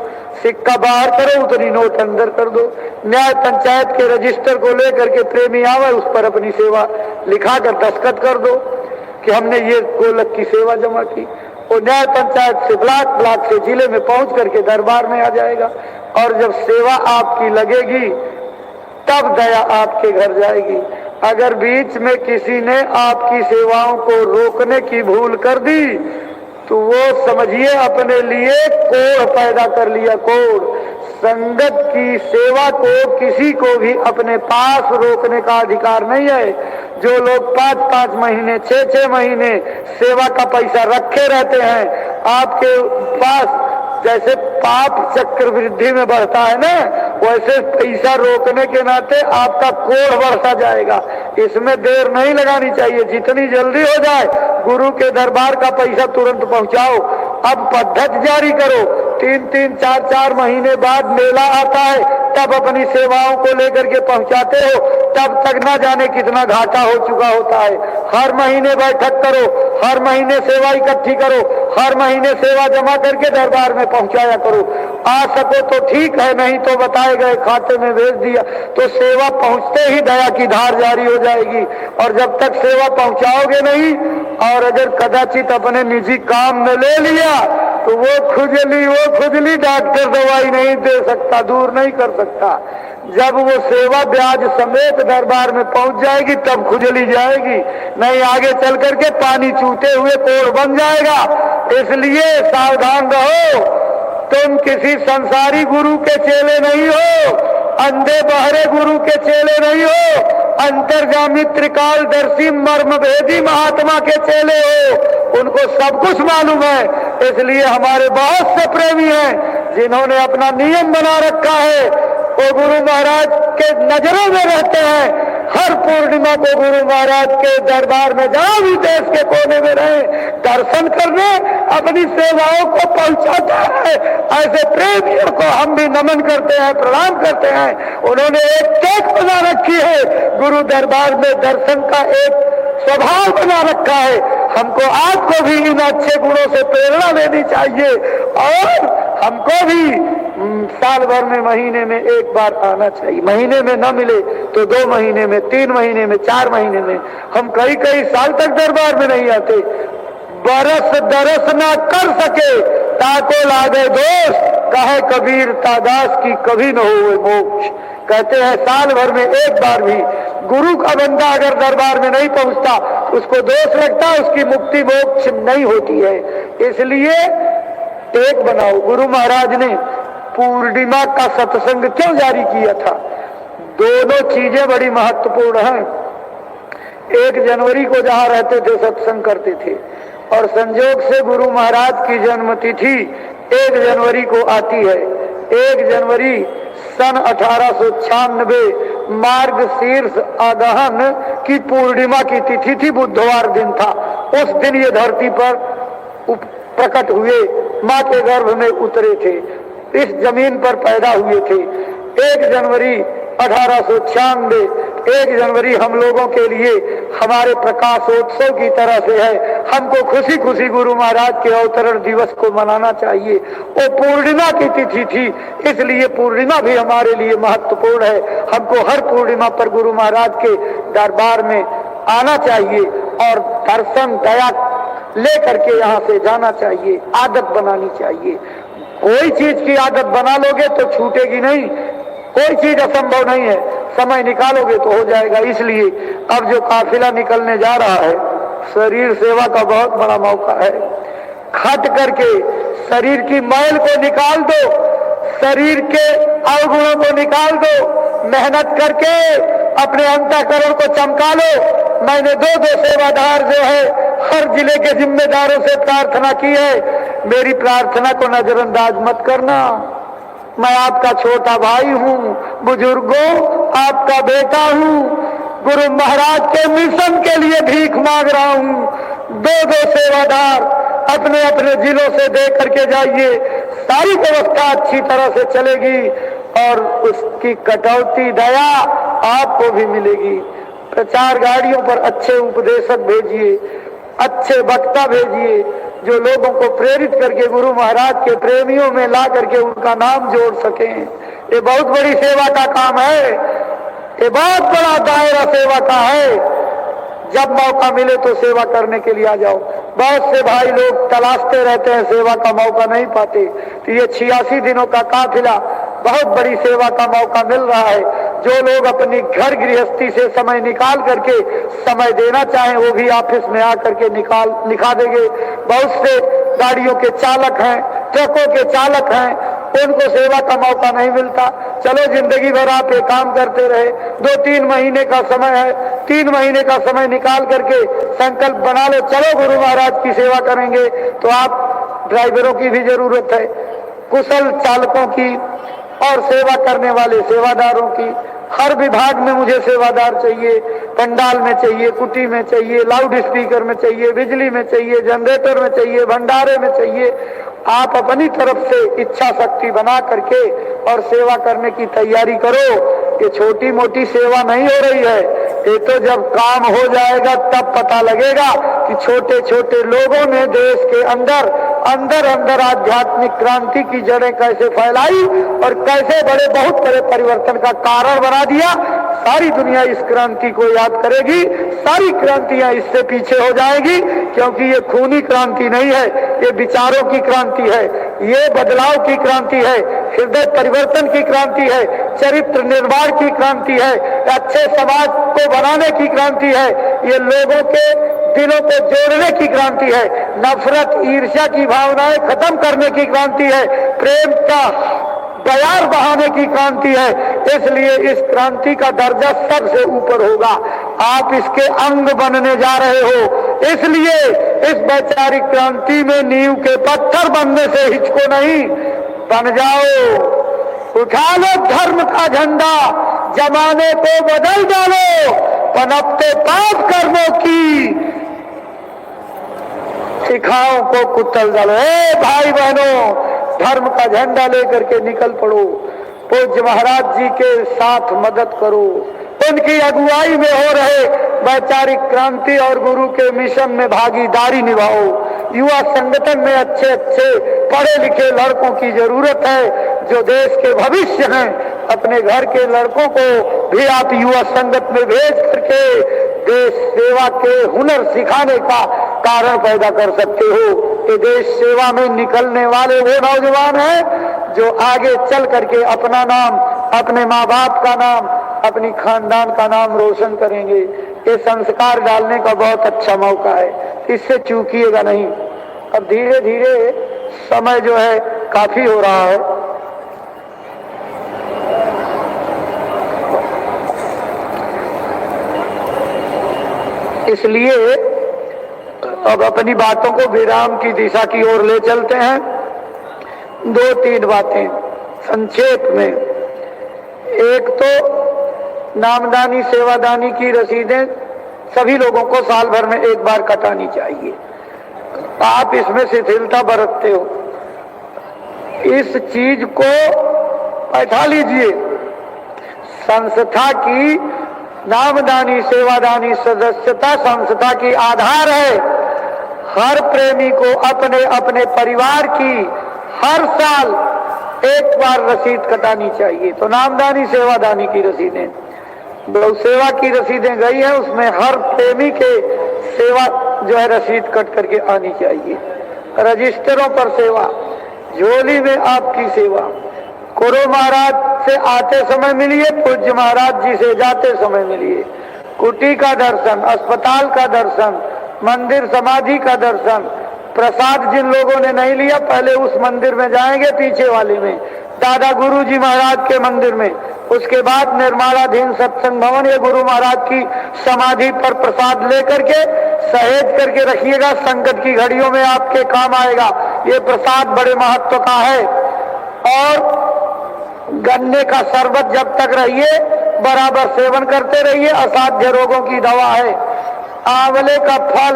सिक्का बाहर करो, उतनी नोट अंदर कर दो। न्याय पंचायत के रजिस्टर को लेकर के प्रेमी आवे, उस पर अपनी सेवा लिखा कर दस्तखत कर दो कि हमने ये गोलक की सेवा जमा की। और न्याय पंचायत से ब्लॉक, ब्लॉक से जिले में पहुंच करके दरबार में आ जाएगा। और जब सेवा आपकी लगेगी तब दया आपके घर जाएगी। अगर बीच में किसी ने आपकी सेवाओं को रोकने की भूल कर दी तो वो समझिए अपने लिए कोड़ पैदा कर लिया, कोड़। संगत की सेवा को किसी को भी अपने पास रोकने का अधिकार नहीं है। जो लोग 5-5 महीने, 6-6 महीने सेवा का पैसा रखे रहते हैं आपके पास, जैसे पाप चक्र वृद्धि में बढ़ता है ना, वैसे पैसा रोकने के नाते आपका कोढ़ बढ़ता जाएगा। इसमें देर नहीं लगानी चाहिए, जितनी जल्दी हो जाए गुरु के दरबार का पैसा तुरंत पहुंचाओ। अब पद्धति जारी करो, 3-3, 4-4 महीने बाद मेला आता है तब अपनी सेवाओं को लेकर के पहुंचाते हो, तब तक ना जाने कितना घाटा हो चुका होता है। हर महीने बैठक करो, हर महीने सेवा इकट्ठी करो, हर महीने सेवा जमा करके दरबार में पहुंचाया करो। आ सको तो ठीक है, नहीं तो बताए गए खाते में भेज दिया, तो सेवा पहुंचते ही दया की धार जारी हो जाएगी। और जब तक सेवा पहुंचाओगे नहीं, और अगर कदाचित अपने निजी काम में ले लिया तो वो खुजली डॉक्टर दवाई नहीं दे सकता, दूर नहीं कर सकता। जब वो सेवा ब्याज समेत दरबार में पहुंच जाएगी तब खुजली जाएगी, नहीं आगे चल करके पानी चूते हुए कोड़ बन जाएगा। इसलिए सावधान रहो, तुम किसी संसारी गुरु के चेले नहीं हो, अंधे बहरे गुरु के चेले नहीं हो, अंतर्गामी त्रिकालदर्शी मर्म भेदी महात्मा के चेले हो। उनको सब कुछ मालूम है, इसलिए हमारे बहुत से प्रेमी हैं जिन्होंने अपना नियम बना रखा है, वो गुरु महाराज के नजरों में रहते हैं। हर पूर्णिमा को गुरु महाराज के दरबार में जहां भी देश के कोने में रहे दर्शन करने, अपनी सेवाओं को पहुंचाता है। ऐसे प्रेमियों को हम भी नमन करते हैं, प्रणाम करते हैं। उन्होंने एक टेक बना रखी है, गुरु दरबार में दर्शन का एक स्वभाव बना रखा है। हमको आपको भी इन अच्छे गुणों से प्रेरणा लेनी चाहिए और हमको भी साल भर में महीने में एक बार आना चाहिए। महीने में न मिले तो 2 महीने में, 3 महीने में, 4 महीने में। हम कई साल तक दरबार में नहीं आते। बरस दरस ना कर सके ताको लागे दोष, कहे कबीर तादास की कभी न हो मोक्ष। कहते हैं साल भर में एक बार भी गुरु का बंदा अगर दरबार में नहीं पहुंचता उसको दोष लगता, उसकी मुक्ति मोक्ष नहीं होती है। इसलिए एक बनाओ। गुरु महाराज ने पूर्णिमा का सत्संग क्यों जारी किया था? दोनों चीजें बड़ी महत्वपूर्ण हैं। 1 जनवरी को जहां रहते थे सत्संग करते थे, और संजोग से गुरु महाराज की जन्मतिथि 1 जनवरी को आती है। 1 जनवरी सन 1896 मार्गशीर्ष आगहन की पूर्णिमा की तिथि थी, बुधवार दिन था। उस दिन ये धरती पर प्रकट हुए, माँ के गर्भ में उतरे थे, इस जमीन पर पैदा हुए थे। 1 जनवरी 1896 1 जनवरी हम लोगों के लिए हमारे प्रकाशोत्सव की तरह से है। हमको खुशी खुशी गुरु महाराज के अवतरण दिवस को मनाना चाहिए। वो पूर्णिमा की तिथि थी, इसलिए पूर्णिमा भी हमारे लिए महत्वपूर्ण है। हमको हर पूर्णिमा पर गुरु महाराज के दरबार में आना चाहिए और दर्शन दया लेकर के यहाँ से जाना चाहिए। आदत बनानी चाहिए। कोई चीज की आदत बना लोगे तो छूटेगी नहीं, कोई चीज असंभव नहीं है। समय निकालोगे तो हो जाएगा। इसलिए अब जो काफिला निकलने जा रहा है, शरीर सेवा का बहुत बड़ा मौका है। खट करके शरीर की मैल को निकाल दो, शरीर के अवगुणों को निकाल दो, मेहनत करके अपने अंतःकरण को चमका लो। मैंने 2 सेवादार जो है हर जिले के जिम्मेदारों से प्रार्थना की है, मेरी प्रार्थना को नजरअंदाज मत करना। मैं आपका छोटा भाई हूँ, बुजुर्गों आपका बेटा हूँ। गुरु महाराज के मिशन के लिए भीख मांग रहा हूँ। 2 सेवादार अपने अपने जिलों से दे करके जाइए, सारी व्यवस्था अच्छी तरह से चलेगी और उसकी कटौती दया आपको भी मिलेगी। प्रचार गाड़ियों पर अच्छे उपदेशक भेजिए, अच्छे वक्ता भेजिए जो लोगों को प्रेरित करके गुरु महाराज के प्रेमियों में ला करके उनका नाम जोड़ सकें। ये बहुत बड़ी सेवा का काम है, ये बहुत बड़ा दायरा सेवा का है। जब मौका मिले तो सेवा करने के लिए आ जाओ। बहुत से भाई लोग तलाशते रहते हैं, सेवा का मौका नहीं पाते। तो ये 86 दिनों का काफिला बहुत बड़ी सेवा का मौका मिल रहा है। जो लोग अपनी घर गृहस्थी से समय निकाल करके समय देना चाहें वो भी ऑफिस में आकर के लिखा देंगे। बहुत से गाड़ियों के चालक हैं, ट्रकों के चालक हैं, उनको सेवा का मौका नहीं मिलता। चलो जिंदगी भर आप ये काम करते रहे, 2-3 महीने का समय है, 3 महीने का समय निकाल करके संकल्प बना लो, चलो गुरु महाराज की सेवा करेंगे। तो आप ड्राइवरों की भी जरूरत है, कुशल चालकों की और सेवा करने वाले सेवादारों की। हर विभाग में मुझे सेवादार चाहिए। पंडाल में चाहिए, कुटी में चाहिए, लाउड स्पीकर में चाहिए, बिजली में चाहिए, जनरेटर में चाहिए, भंडारे में चाहिए। आप अपनी तरफ से इच्छा शक्ति बना करके और सेवा करने की तैयारी करो। ये छोटी मोटी सेवा नहीं हो रही है, ये तो जब काम हो जाएगा तब पता लगेगा कि छोटे छोटे लोगों ने देश के अंदर अंदर आध्यात्मिक क्रांति की जड़ें कैसे फैलाई और कैसे बहुत बड़े परिवर्तन का कारण बना दिया। सारी दुनिया इस क्रांति को याद करेगी, सारी क्रांतियां इससे पीछे हो जाएगी, क्योंकि ये खूनी क्रांति नहीं है, ये विचारों की क्रांति है, ये बदलाव की क्रांति है, हृदय परिवर्तन की क्रांति है, चरित्र निर्माण की क्रांति है, अच्छे समाज को बनाने की क्रांति है, ये लोगों के दिलों को जोड़ने की क्रांति है, नफरत ईर्ष्या की भावनाएं खत्म करने की क्रांति है, प्रेम का बयार बहाने की क्रांति है। इसलिए इस क्रांति का दर्जा सबसे ऊपर होगा। आप इसके अंग बनने जा रहे हो, इसलिए इस वैचारिक क्रांति में नींव के पत्थर बनने से हिचको नहीं, बन जाओ। उठा लो धर्म का झंडा, जमाने को बदल डालो, पनपते पाप कर्मों की शिखाओं को कुचल डालो। भाई बहनों, धर्म का झंडा लेकर के निकल पड़ो, पूज्य महाराज जी के साथ मदद करो, उनकी अगुवाई में हो रहे वैचारिक क्रांति और गुरु के मिशन में भागीदारी निभाओ। युवा संगठन में अच्छे अच्छे पढ़े लिखे लड़कों की जरूरत है जो देश के भविष्य हैं। अपने घर के लड़कों को भी आप युवा संगठन में भेज करके देश सेवा के हुनर सिखाने का कारण पैदा कर सकते हो। कि देश सेवा में निकलने वाले वो नौजवान हैं जो आगे चल करके अपना नाम, अपने माँ बाप का नाम, अपनी खानदान का नाम रोशन करेंगे। ये संस्कार डालने का बहुत अच्छा मौका है, इससे चूकिएगा नहीं। अब धीरे धीरे समय जो है काफी हो रहा है, इसलिए अब अपनी बातों को विराम की दिशा की ओर ले चलते हैं। 2-3 बातें संक्षेप में। एक तो नामदानी सेवादानी की रसीदें सभी लोगों को साल भर में एक बार कटानी चाहिए। आप इसमें शिथिलता बरतते हो, इस चीज को बैठा लीजिए। संस्था की नामदानी सेवादानी सदस्यता संस्था की आधार है। हर प्रेमी को अपने अपने परिवार की हर साल एक बार रसीद कटानी चाहिए। तो नामदानी सेवादानी की रसीदें, गौ सेवा की रसीदें गई है, उसमें हर प्रेमी के सेवा जो है रसीद कट करके आनी चाहिए। रजिस्टरों पर सेवा, झोली में आपकी सेवा। गुरु महाराज से आते समय मिलिए, पूज्य महाराज जी से जाते समय मिलिए। कुटी का दर्शन, अस्पताल का दर्शन, मंदिर समाधि का दर्शन। प्रसाद जिन लोगों ने नहीं लिया पहले उस मंदिर में जाएंगे, पीछे वाले में दादा गुरु जी महाराज के मंदिर में, उसके बाद निर्माणाधीन सत्संग भवन या गुरु महाराज की समाधि पर प्रसाद लेकर के सहेज करके रखिएगा। संकट की घड़ियों में आपके काम आएगा। ये प्रसाद बड़े महत्व का है। और गन्ने का शरबत जब तक रहिए बराबर सेवन करते रहिए, असाध्य रोगों की दवा है। आंवले का फल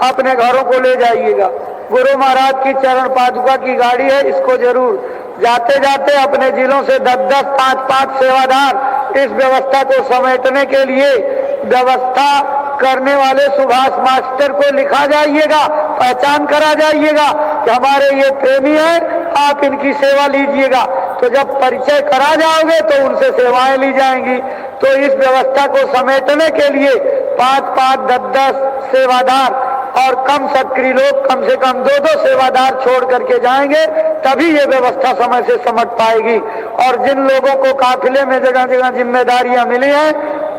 अपने घरों को ले जाइएगा। गुरु महाराज की चरण पादुका की गाड़ी है, इसको जरूर जाते जाते अपने जिलों से 10-10, 5-5 सेवादार इस व्यवस्था को समेटने के लिए व्यवस्था करने वाले सुभाष मास्टर को लिखा जाइएगा, पहचान करा जाइएगा कि हमारे ये प्रेमी हैं, आप इनकी सेवा लीजिएगा। तो जब परिचय करा जाओगे तो उनसे सेवाएं ली जाएंगी। तो इस व्यवस्था को समेटने के लिए 5-5, 10-10 सेवादार और कम सक्रिय लोग, कम से कम 2-2 सेवादार छोड़ करके जाएंगे, तभी ये व्यवस्था समय से समझ पाएगी। और जिन लोगों को काफिले में जगह जगह जिम्मेदारियां मिली हैं,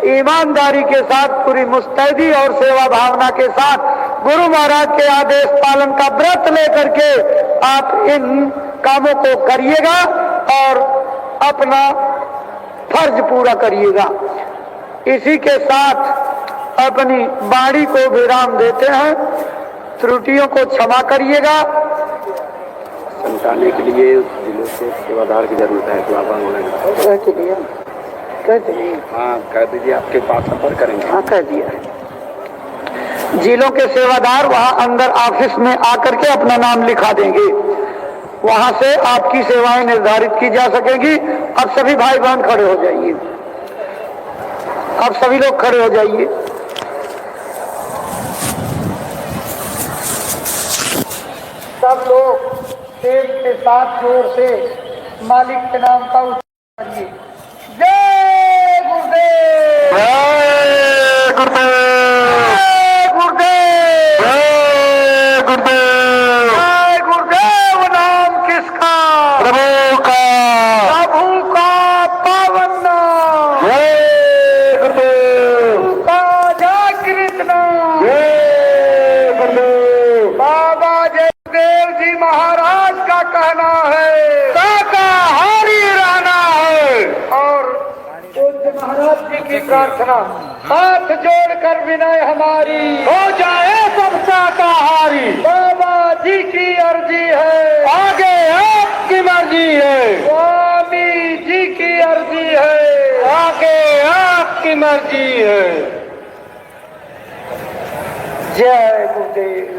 ईमानदारी के साथ, पूरी मुस्तैदी और सेवा भावना के साथ गुरु महाराज के आदेश पालन का व्रत लेकर के आप इन कामों को करिएगा और अपना फर्ज पूरा करिएगा। इसी के साथ अपनी वाणी को विराम देते हैं। त्रुटियों को क्षमा करिएगा। समझाने के लिए जिलों से सेवादार की जरूरत है, तो आप कह दिए। हाँ कह दीजिए, आपके पास संपर्क करेंगे। हाँ कह दिया है। जिलों के सेवादार वहां अंदर ऑफिस में आकर के अपना नाम लिखा देंगे, वहां से आपकी सेवाएं निर्धारित की जा सकेगी। अब सभी भाई बहन खड़े हो जाइए, अब सभी लोग खड़े हो जाइए। सब लोग प्रेम के साथ जोर से मालिक के नाम का उच्चारण करिए। जय गुरुदेव, जय गुरुदेव, जय गुरुदेव, जय गुरुदेव। जय गुरुदेव। नाम किसका? प्रभु का, प्रभु का पावन नाम। जय गुरुदेव, प्रभु का जागृत नाम। जय गुरुदेव। बाबा जयदेव जी महाराज का कहना है शाकाहारी रहना है। और पूज्य महाराज जी की प्रार्थना, हाथ जोड़कर विनय हमारी हो जाए सब शाकाहारी। बाबा जी की अर्जी है, आगे आपकी मर्जी है। स्वामी जी की अर्जी है, आगे आपकी मर्जी है। जय गुरुदेव।